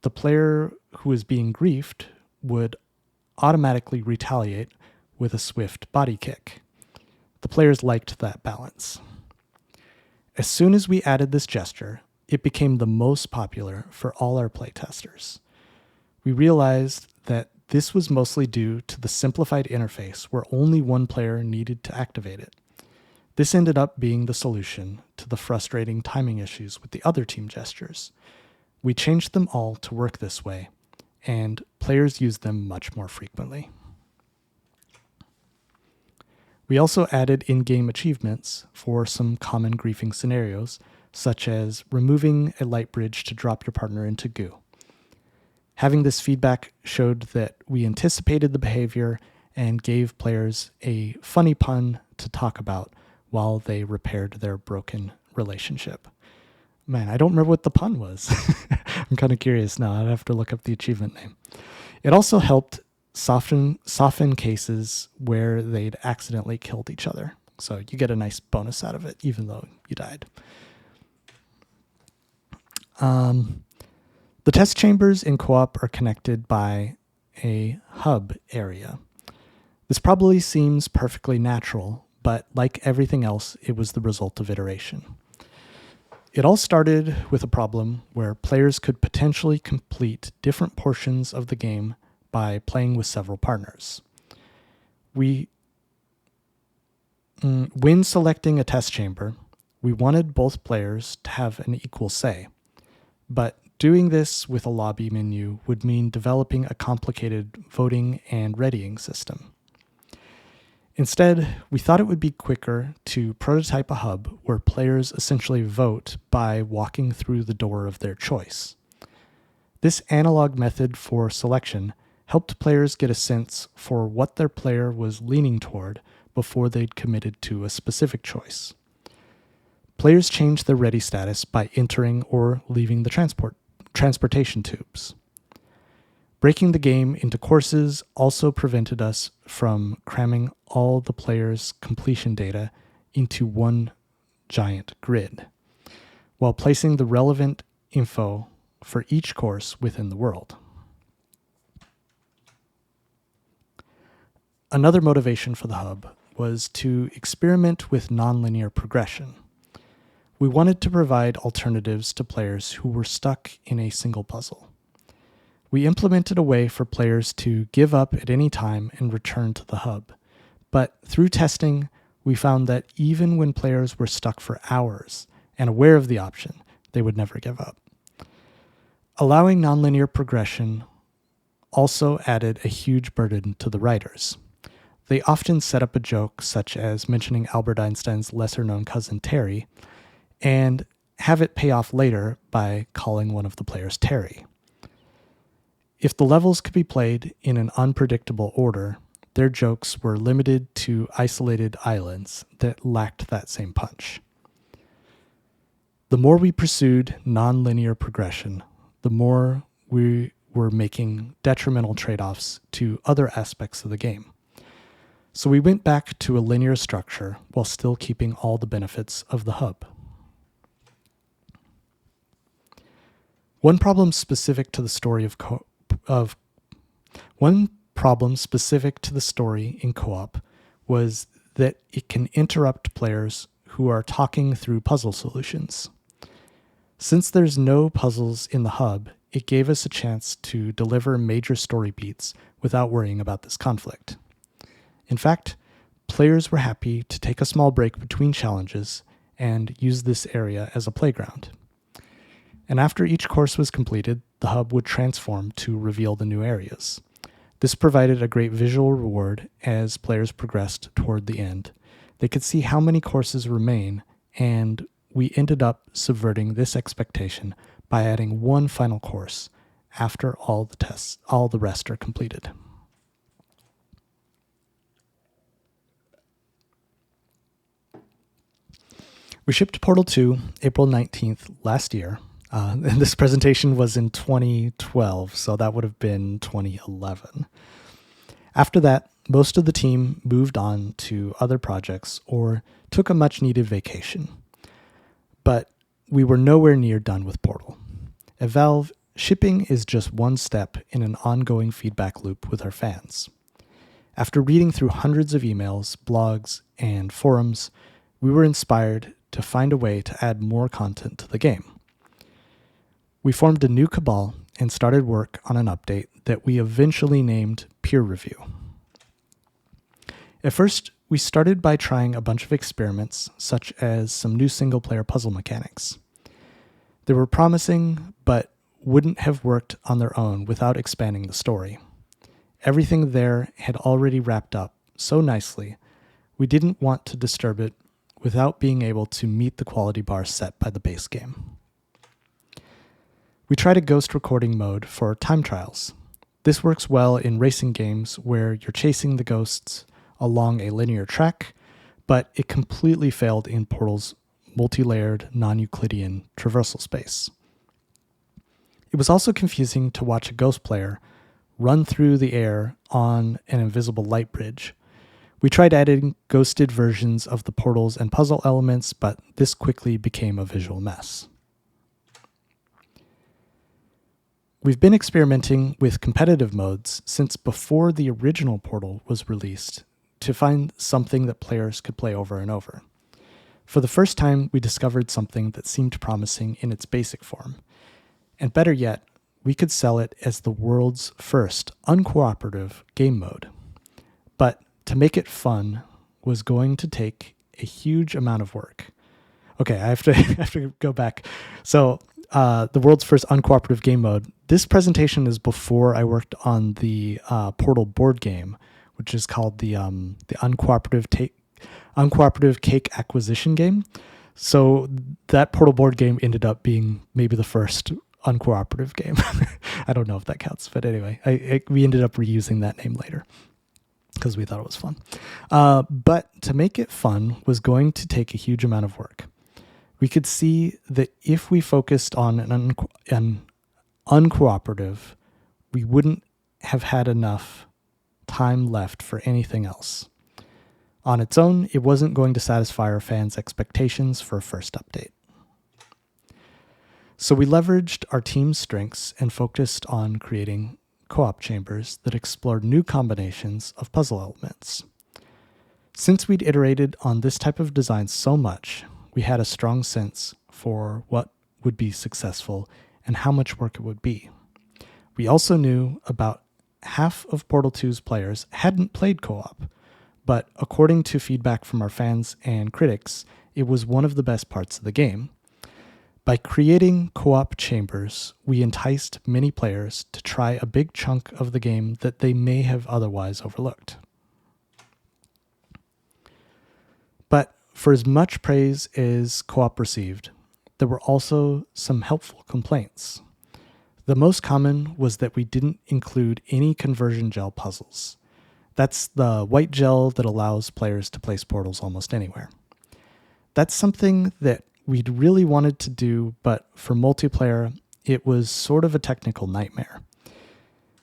The player who is being griefed would automatically retaliate with a swift body kick. The players liked that balance. As soon as we added this gesture, it became the most popular for all our playtesters. We realized that this was mostly due to the simplified interface where only one player needed to activate it. This ended up being the solution to the frustrating timing issues with the other team gestures. We changed them all to work this way, and players use them much more frequently. We also added in-game achievements for some common griefing scenarios, such as removing a light bridge to drop your partner into goo. Having this feedback showed that we anticipated the behavior and gave players a funny pun to talk about while they repaired their broken relationship. Man, I don't remember what the pun was. I'm kind of curious now. I'd have to look up the achievement name. It also helped soften cases where they'd accidentally killed each other. So you get a nice bonus out of it, even though you died. The test chambers in co-op are connected by a hub area. This probably seems perfectly natural, but like everything else, it was the result of iteration. It all started with a problem where players could potentially complete different portions of the game by playing with several partners. When selecting a test chamber, we wanted both players to have an equal say, but doing this with a lobby menu would mean developing a complicated voting and readying system. Instead, we thought it would be quicker to prototype a hub where players essentially vote by walking through the door of their choice. This analog method for selection helped players get a sense for what their player was leaning toward before they'd committed to a specific choice. Players changed their ready status by entering or leaving the transportation tubes. Breaking the game into courses also prevented us from cramming all the players' completion data into one giant grid, while placing the relevant info for each course within the world. Another motivation for the hub was to experiment with nonlinear progression. We wanted to provide alternatives to players who were stuck in a single puzzle. We implemented a way for players to give up at any time and return to the hub. But through testing, we found that even when players were stuck for hours and aware of the option, they would never give up. Allowing nonlinear progression also added a huge burden to the writers. They often set up a joke, such as mentioning Albert Einstein's lesser-known cousin Terry, and have it pay off later by calling one of the players Terry. If the levels could be played in an unpredictable order, their jokes were limited to isolated islands that lacked that same punch. The more we pursued non-linear progression, the more we were making detrimental trade-offs to other aspects of the game. So we went back to a linear structure while still keeping all the benefits of the hub. One problem specific to the story in co-op was that it can interrupt players who are talking through puzzle solutions. Since there's no puzzles in the hub, it gave us a chance to deliver major story beats without worrying about this conflict. In fact, players were happy to take a small break between challenges and use this area as a playground. And after each course was completed, the hub would transform to reveal the new areas. This provided a great visual reward as players progressed toward the end. They could see how many courses remain, and we ended up subverting this expectation by adding one final course after all the rest are completed. We shipped Portal 2 April 19th last year, and this presentation was in 2012, so that would have been 2011. After that, most of the team moved on to other projects or took a much-needed vacation. But we were nowhere near done with Portal. At Valve, shipping is just one step in an ongoing feedback loop with our fans. After reading through hundreds of emails, blogs, and forums, we were inspired to find a way to add more content to the game. We formed a new cabal and started work on an update that we eventually named Peer Review. At first, we started by trying a bunch of experiments, such as some new single-player puzzle mechanics. They were promising, but wouldn't have worked on their own without expanding the story. Everything there had already wrapped up so nicely, we didn't want to disturb it without being able to meet the quality bar set by the base game. We tried a ghost recording mode for time trials. This works well in racing games where you're chasing the ghosts along a linear track, but it completely failed in Portal's multi-layered, non-Euclidean traversal space. It was also confusing to watch a ghost player run through the air on an invisible light bridge. We tried adding ghosted versions of the portals and puzzle elements, but this quickly became a visual mess. We've been experimenting with competitive modes since before the original Portal was released to find something that players could play over and over. For the first time, we discovered something that seemed promising in its basic form. And better yet, we could sell it as the world's first uncooperative game mode. But to make it fun was going to take a huge amount of work. Okay, I have to go back. So the world's first uncooperative game mode. This presentation is before I worked on the Portal board game, which is called the uncooperative cake acquisition game. So that Portal board game ended up being maybe the first uncooperative game. I don't know if that counts, but anyway, we ended up reusing that name later because we thought it was fun. But to make it fun was going to take a huge amount of work. We could see that if we focused on an uncooperative, we wouldn't have had enough time left for anything else. On its own, it wasn't going to satisfy our fans' expectations for a first update. So we leveraged our team's strengths and focused on creating co-op chambers that explored new combinations of puzzle elements. Since we'd iterated on this type of design so much, we had a strong sense for what would be successful and how much work it would be. We also knew about half of Portal 2's players hadn't played co-op, but according to feedback from our fans and critics, it was one of the best parts of the game. By creating co-op chambers, we enticed many players to try a big chunk of the game that they may have otherwise overlooked. But for as much praise as co-op received, there were also some helpful complaints. The most common was that we didn't include any conversion gel puzzles. That's the white gel that allows players to place portals almost anywhere. That's something that we'd really wanted to do, but for multiplayer, it was sort of a technical nightmare.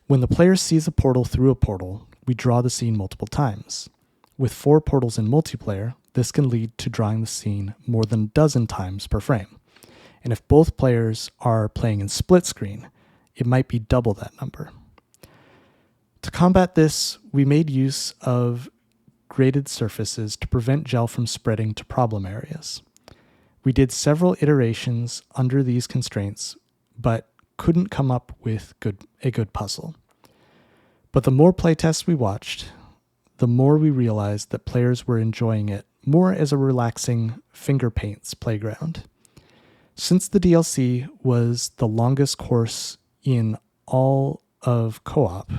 When the player sees a portal through a portal, we draw the scene multiple times. With 4 portals in multiplayer, this can lead to drawing the scene more than a dozen times per frame. And if both players are playing in split screen, it might be double that number. To combat this, we made use of graded surfaces to prevent gel from spreading to problem areas. We did several iterations under these constraints, but couldn't come up with a good puzzle. But the more playtests we watched, the more we realized that players were enjoying it more as a relaxing finger paints playground. Since the DLC was the longest course in all of co-op,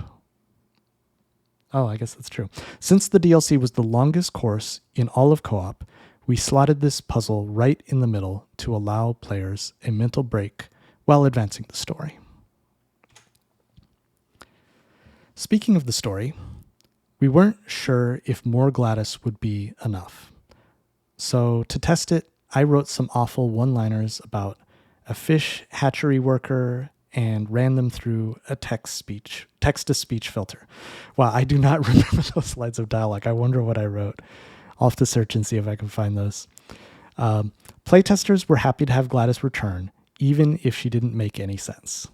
I guess that's true. Since the DLC was the longest course in all of co-op, we slotted this puzzle right in the middle to allow players a mental break while advancing the story. Speaking of the story, we weren't sure if more GLaDOS would be enough. So to test it, I wrote some awful one-liners about a fish hatchery worker and ran them through a text-to-speech filter. Wow, I do not remember those lines of dialogue. I wonder what I wrote. I'll have to search and see if I can find those. Playtesters were happy to have GLaDOS return, even if she didn't make any sense.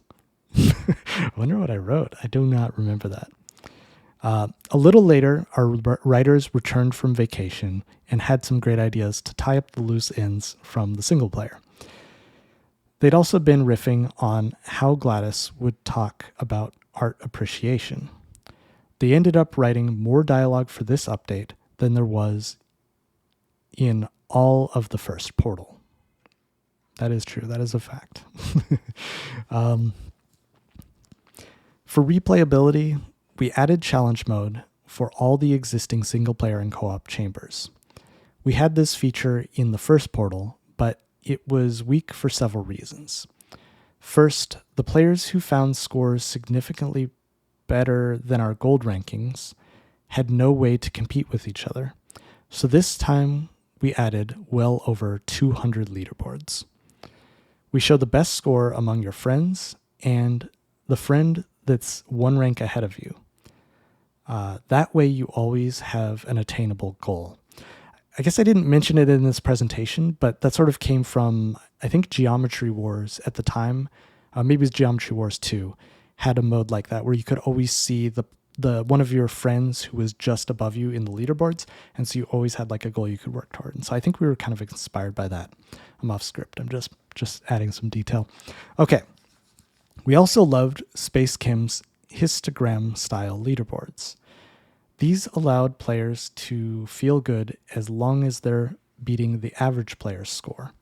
I wonder what I wrote. I do not remember that. A little later, our writers returned from vacation and had some great ideas to tie up the loose ends from the single player. They'd also been riffing on how GLaDOS would talk about art appreciation. They ended up writing more dialogue for this update than there was in all of the first Portal. That is true. That is a fact. For replayability, we added challenge mode for all the existing single-player and co-op chambers. We had this feature in the first Portal, but it was weak for several reasons. First, the players who found scores significantly better than our gold rankings had no way to compete with each other. So this time we added well over 200 leaderboards. We show the best score among your friends and the friend that's one rank ahead of you. That way you always have an attainable goal. I guess I didn't mention it in this presentation, but that sort of came from, I think, Geometry Wars at the time. Maybe it was Geometry Wars 2 had a mode like that where you could always see the one of your friends who was just above you in the leaderboards, and so you always had like a goal you could work toward. And so I think we were kind of inspired by that. I'm off script. I'm just adding some detail. Okay. We also loved Space Kim's histogram style leaderboards. These allowed players to feel good as long as they're beating the average player's score.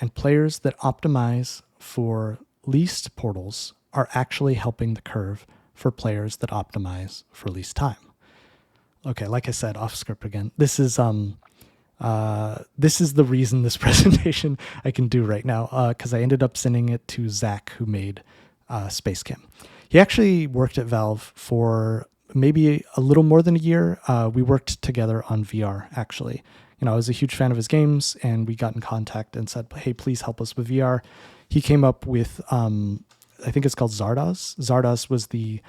And players that optimize for least portals are actually helping the curve for players that optimize for least time. Okay, like I said, off script again. This is the reason this presentation I can do right now, because I ended up sending it to Zach, who made Space Kim. He actually worked at Valve for maybe a little more than a year. We worked together on VR, actually. I was a huge fan of his games, and we got in contact and said, hey, please help us with VR. He came up with, I think it's called Zardoz. Zardoz was the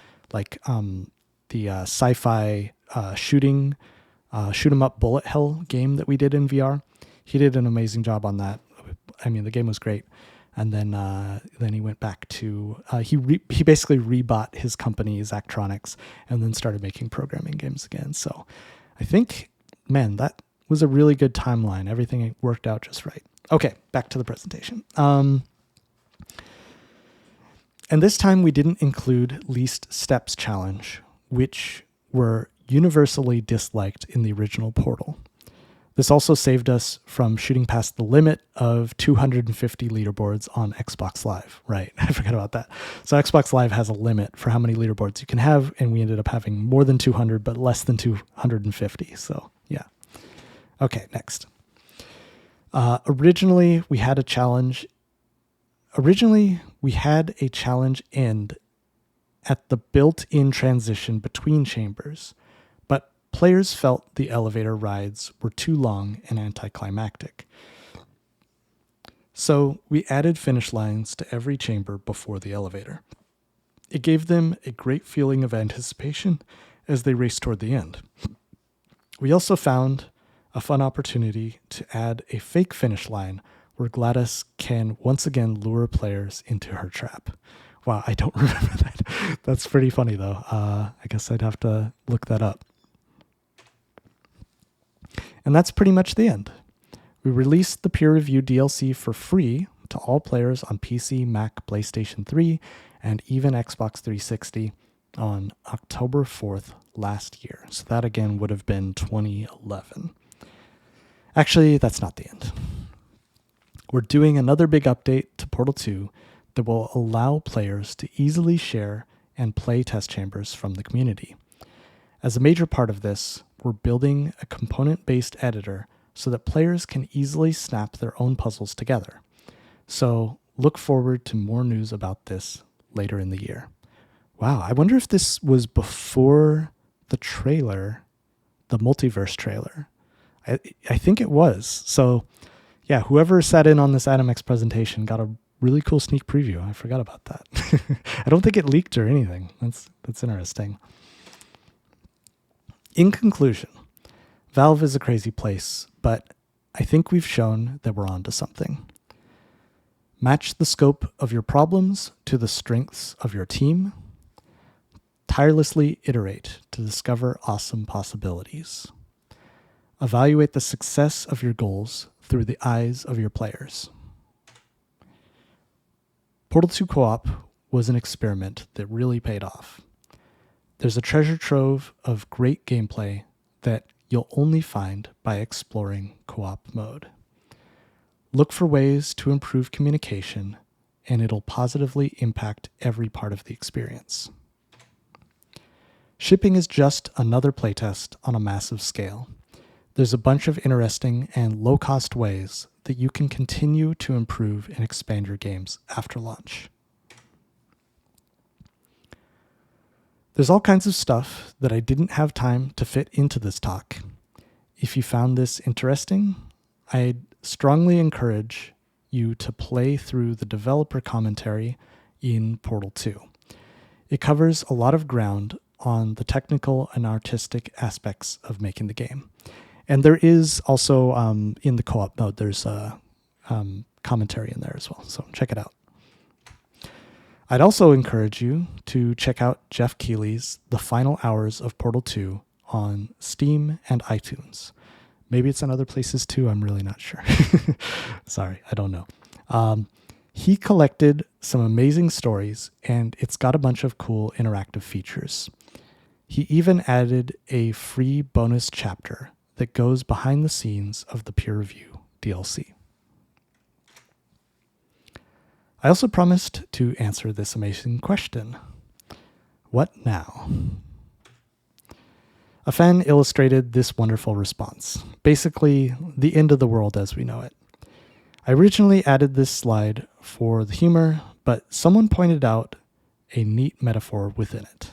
sci-fi shoot 'em up bullet hell game that we did in VR. He did an amazing job on that. I mean, the game was great. And then he went back to he basically rebought his company Zachtronics and then started making programming games again. So I think, man, that was a really good timeline. Everything worked out just right. Okay, back to the presentation. And this time we didn't include least steps challenge, which were universally disliked in the original Portal. This also saved us from shooting past the limit of 250 leaderboards on Xbox Live. Right, I forgot about that. So Xbox Live has a limit for how many leaderboards you can have, and we ended up having more than 200, but less than 250. So yeah. Okay, next. Originally, we had a challenge end at the built-in transition between chambers, but players felt the elevator rides were too long and anticlimactic. So we added finish lines to every chamber before the elevator. It gave them a great feeling of anticipation as they raced toward the end. We also found a fun opportunity to add a fake finish line where GLaDOS can once again lure players into her trap. Wow, I don't remember that. That's pretty funny, though. I guess I'd have to look that up. And that's pretty much the end. We released the peer-reviewed DLC for free to all players on PC, Mac, PlayStation 3, and even Xbox 360 on October 4th last year. So that, again, would have been 2011. Actually, that's not the end. we're doing another big update to Portal 2 that will allow players to easily share and play test chambers from the community. As a major part of this, we're building a component-based editor so that players can easily snap their own puzzles together. So look forward to more news about this later in the year. Wow, I wonder if this was before the trailer, the multiverse trailer. I think it was. So yeah, whoever sat in on this AtomX presentation got a really cool sneak preview. I forgot about that. I don't think it leaked or anything. That's interesting. In conclusion, Valve is a crazy place, but I think we've shown that we're onto something. Match the scope of your problems to the strengths of your team. Tirelessly iterate to discover awesome possibilities. Evaluate the success of your goals through the eyes of your players. Portal 2 Co-op was an experiment that really paid off. There's a treasure trove of great gameplay that you'll only find by exploring co-op mode. Look for ways to improve communication, and it'll positively impact every part of the experience. Shipping is just another playtest on a massive scale. There's a bunch of interesting and low-cost ways that you can continue to improve and expand your games after launch. There's all kinds of stuff that I didn't have time to fit into this talk. If you found this interesting, I'd strongly encourage you to play through the developer commentary in Portal 2. It covers a lot of ground on the technical and artistic aspects of making the game. And there is also, in the co-op mode, there's a commentary in there as well, so check it out. I'd also encourage you to check out Jeff Keighley's The Final Hours of Portal 2 on Steam and iTunes. Maybe it's on other places too, I'm really not sure. Sorry, I don't know. He collected some amazing stories, and it's got a bunch of cool interactive features. He even added a free bonus chapter that goes behind the scenes of the peer review DLC. I also promised to answer this amazing question. What now? A fan illustrated this wonderful response. Basically, the end of the world as we know it. I originally added this slide for the humor, but someone pointed out a neat metaphor within it.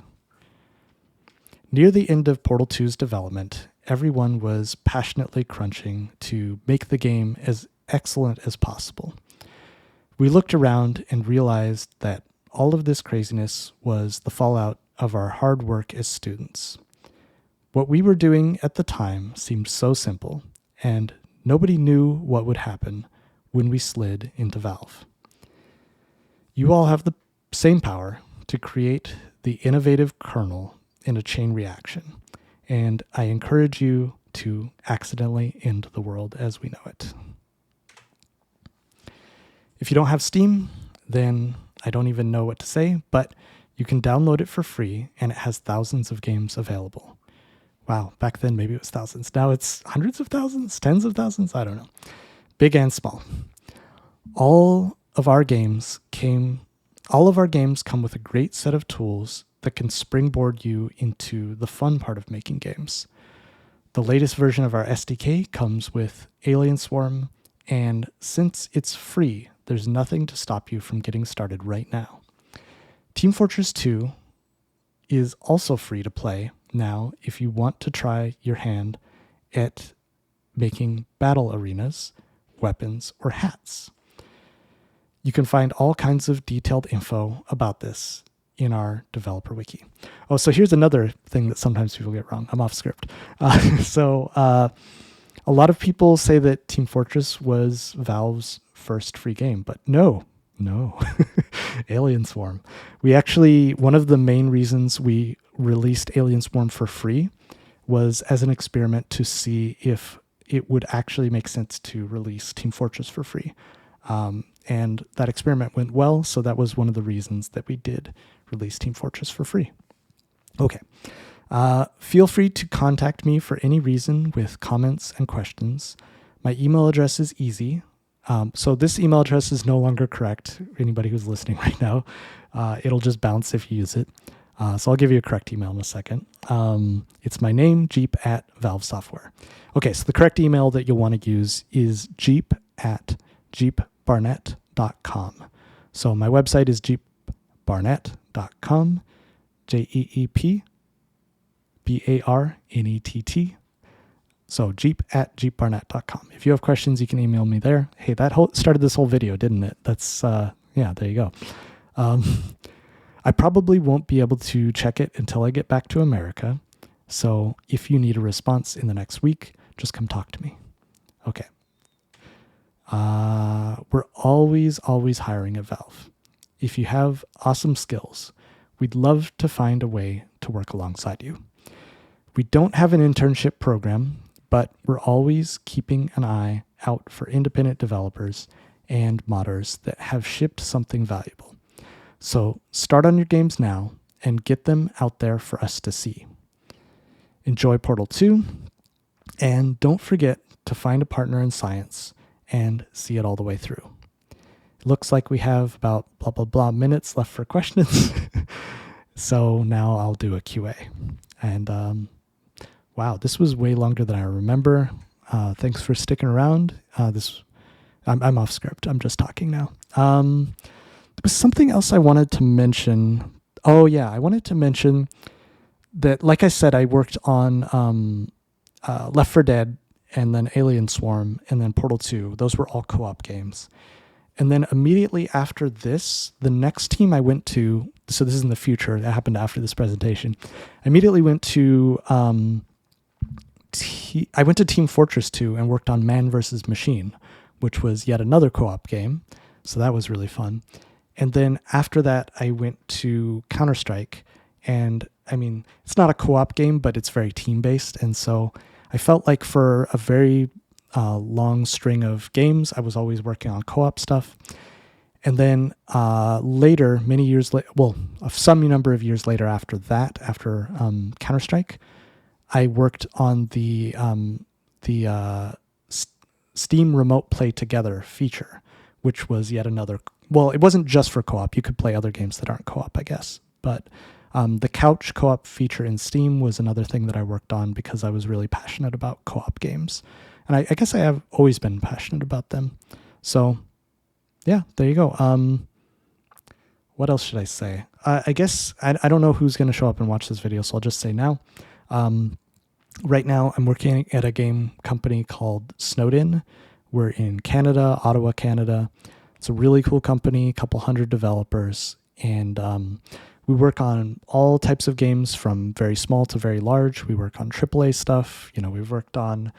Near the end of Portal 2's development, everyone was passionately crunching to make the game as excellent as possible. We looked around and realized that all of this craziness was the fallout of our hard work as students. What we were doing at the time seemed so simple, and nobody knew what would happen when we slid into Valve. You all have the same power to create the innovative kernel in a chain reaction, and I encourage you to accidentally end the world as we know it. If you don't have Steam, then I don't even know what to say, but you can download it for free, and it has thousands of games available. Wow, back then maybe it was thousands. Now it's hundreds of thousands, tens of thousands, I don't know. Big and small. All of our games come with a great set of tools that can springboard you into the fun part of making games. The latest version of our SDK comes with Alien Swarm, and since it's free, there's nothing to stop you from getting started right now. Team Fortress 2 is also free to play now if you want to try your hand at making battle arenas, weapons, or hats. You can find all kinds of detailed info about this in our developer wiki. Oh, so here's another thing that sometimes people get wrong. I'm off script. A lot of people say that Team Fortress was Valve's first free game, but no. Alien Swarm. One of the main reasons we released Alien Swarm for free was as an experiment to see if it would actually make sense to release Team Fortress for free. And that experiment went well, so that was one of the reasons that we did release Team Fortress for free. Okay. Feel free to contact me for any reason with comments and questions. My email address is easy. So this email address is no longer correct. Anybody who's listening right now, it'll just bounce if you use it. So I'll give you a correct email in a second. It's my name, Jeep at Valve Software. Okay, so the correct email that you'll want to use is Jeep at jeepbarnett.com. So my website is jeepbarnett.com, JeepBarnett. So Jeep at jeepbarnett.com. If you have questions, you can email me there. Hey, that started this whole video, didn't it? That's, there you go. I probably won't be able to check it until I get back to America. So if you need a response in the next week, just come talk to me. Okay. We're always hiring at Valve. If you have awesome skills, we'd love to find a way to work alongside you. We don't have an internship program, but we're always keeping an eye out for independent developers and modders that have shipped something valuable. So start on your games now and get them out there for us to see. Enjoy Portal 2, and don't forget to find a partner in science and see it all the way through. It looks like we have about blah, blah, blah minutes left for questions. So now I'll do a QA. And wow, this was way longer than I remember. Thanks for sticking around. I'm off script. I'm just talking now. There was something else I wanted to mention. Oh yeah, I wanted to mention that, like I said, I worked on Left 4 Dead and then Alien Swarm and then Portal 2. Those were all co-op games. And then immediately after this, the next team I went to, so this is in the future, that happened after this presentation, I immediately went to Team Fortress 2 and worked on Man vs. Machine, which was yet another co-op game. So that was really fun. And then after that, I went to Counter-Strike. And I mean, it's not a co-op game, but it's very team-based. And so I felt like for a very long string of games, I was always working on co-op stuff. And then later, many years later, well, some number of years later after that, after Counter-Strike, I worked on the Steam Remote Play Together feature, which was yet another, well, it wasn't just for co-op. You could play other games that aren't co-op, I guess. But the couch co-op feature in Steam was another thing that I worked on because I was really passionate about co-op games. And I guess I have always been passionate about them. So yeah, there you go. What else should I say? I guess I don't know who's going to show up and watch this video, so I'll just say now. Right now, I'm working at a game company called Snowed. We're in Canada, Ottawa, Canada. It's a really cool company, a couple hundred developers, and we work on all types of games from very small to very large. We work on AAA stuff. You know, we've worked on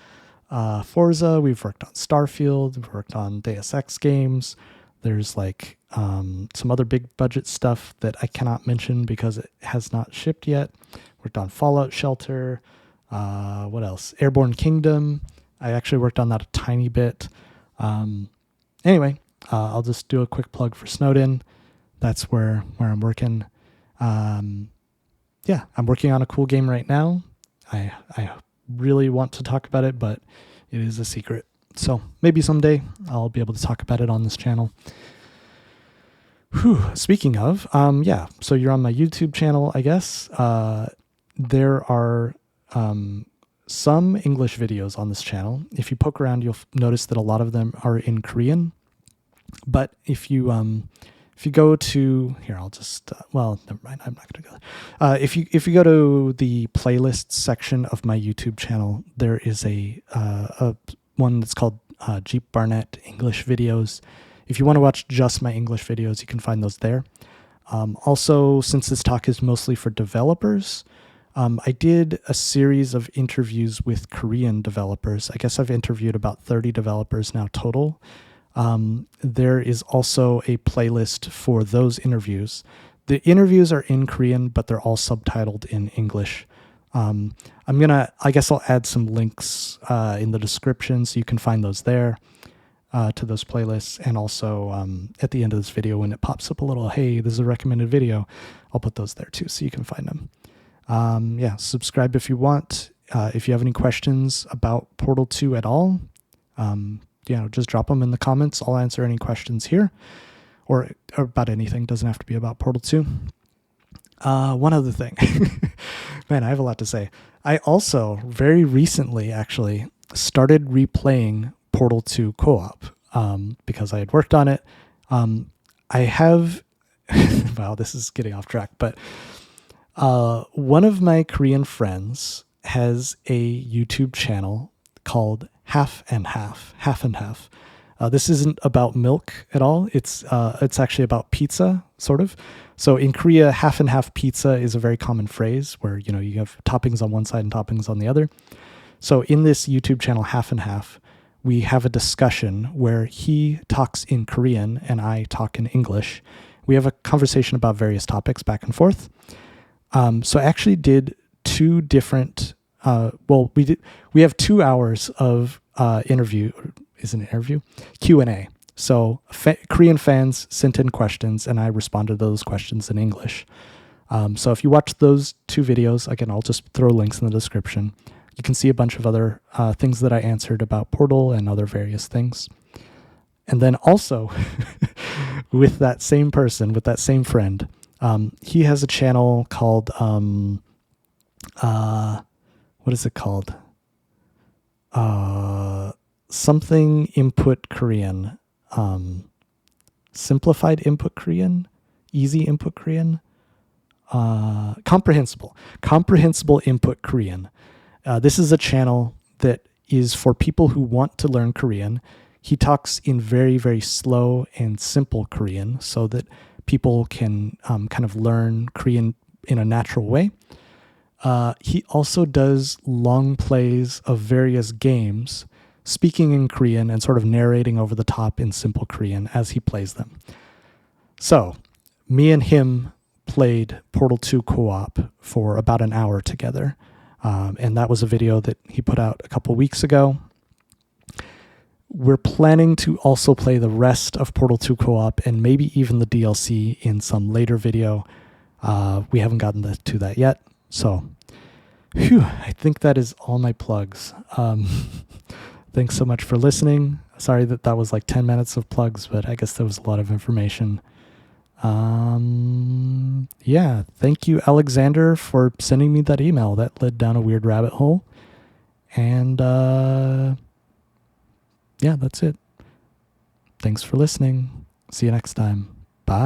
Forza, we've worked on Starfield, we've worked on Deus Ex games. There's like some other big budget stuff that I cannot mention because it has not shipped yet. Worked on Fallout Shelter. What else? Airborne Kingdom. I actually worked on that a tiny bit. Anyway, I'll just do a quick plug for Snowed. That's where I'm working. Yeah, I'm working on a cool game right now. I really want to talk about it, but it is a secret. So maybe someday I'll be able to talk about it on this channel. Whew. Speaking of, yeah, so you're on my YouTube channel, I guess. There are some English videos on this channel. If you poke around, you'll notice that a lot of them are in Korean. But if you go to here, I'll just well, never mind. I'm not going to go there. If you go to the playlists section of my YouTube channel, there is a one that's called Jeep Barnett English videos. If you want to watch just my English videos, you can find those there. Also, since this talk is mostly for developers, I did a series of interviews with Korean developers. I guess I've interviewed about 30 developers now total. There is also a playlist for those interviews. The interviews are in Korean, but they're all subtitled in English. I guess I'll add some links in the description so you can find those there to those playlists. And also at the end of this video, when it pops up a little, hey, this is a recommended video, I'll put those there too so you can find them. Yeah, subscribe if you want. If you have any questions about Portal 2 at all, just drop them in the comments. I'll answer any questions here or about anything. Doesn't have to be about Portal 2. One other thing. Man, I have a lot to say. I also very recently actually started replaying Portal 2 co-op because I had worked on it. I have, wow, this is getting off track, but one of my Korean friends has a YouTube channel called Half and Half. This isn't about milk at all. It's actually about pizza, sort of. So in Korea, half and half pizza is a very common phrase where, you have toppings on one side and toppings on the other. So in this YouTube channel, Half and Half, we have a discussion where he talks in Korean and I talk in English. We have a conversation about various topics back and forth. So I actually did two different, we have 2 hours of interview, is it an interview? Q&A. So Korean fans sent in questions and I responded to those questions in English. So if you watch those 2 videos, again, I'll just throw links in the description. You can see a bunch of other things that I answered about Portal and other various things. And then also with that same person, with that same friend, he has a channel called, what is it called? Something Input Korean. Simplified Input Korean? Easy Input Korean? Comprehensible Input Korean. This is a channel that is for people who want to learn Korean. He talks in very, very slow and simple Korean so that people can kind of learn Korean in a natural way. He also does long plays of various games, speaking in Korean and sort of narrating over the top in simple Korean as he plays them. So, me and him played Portal 2 co-op for about an hour together. And that was a video that he put out a couple weeks ago. We're planning to also play the rest of Portal 2 co-op and maybe even the DLC in some later video. We haven't gotten to that yet. So, I think that is all my plugs. Thanks so much for listening. Sorry that was like 10 minutes of plugs, but I guess there was a lot of information. Yeah, thank you, Alexander, for sending me that email. That led down a weird rabbit hole. And yeah, that's it. Thanks for listening. See you next time. Bye.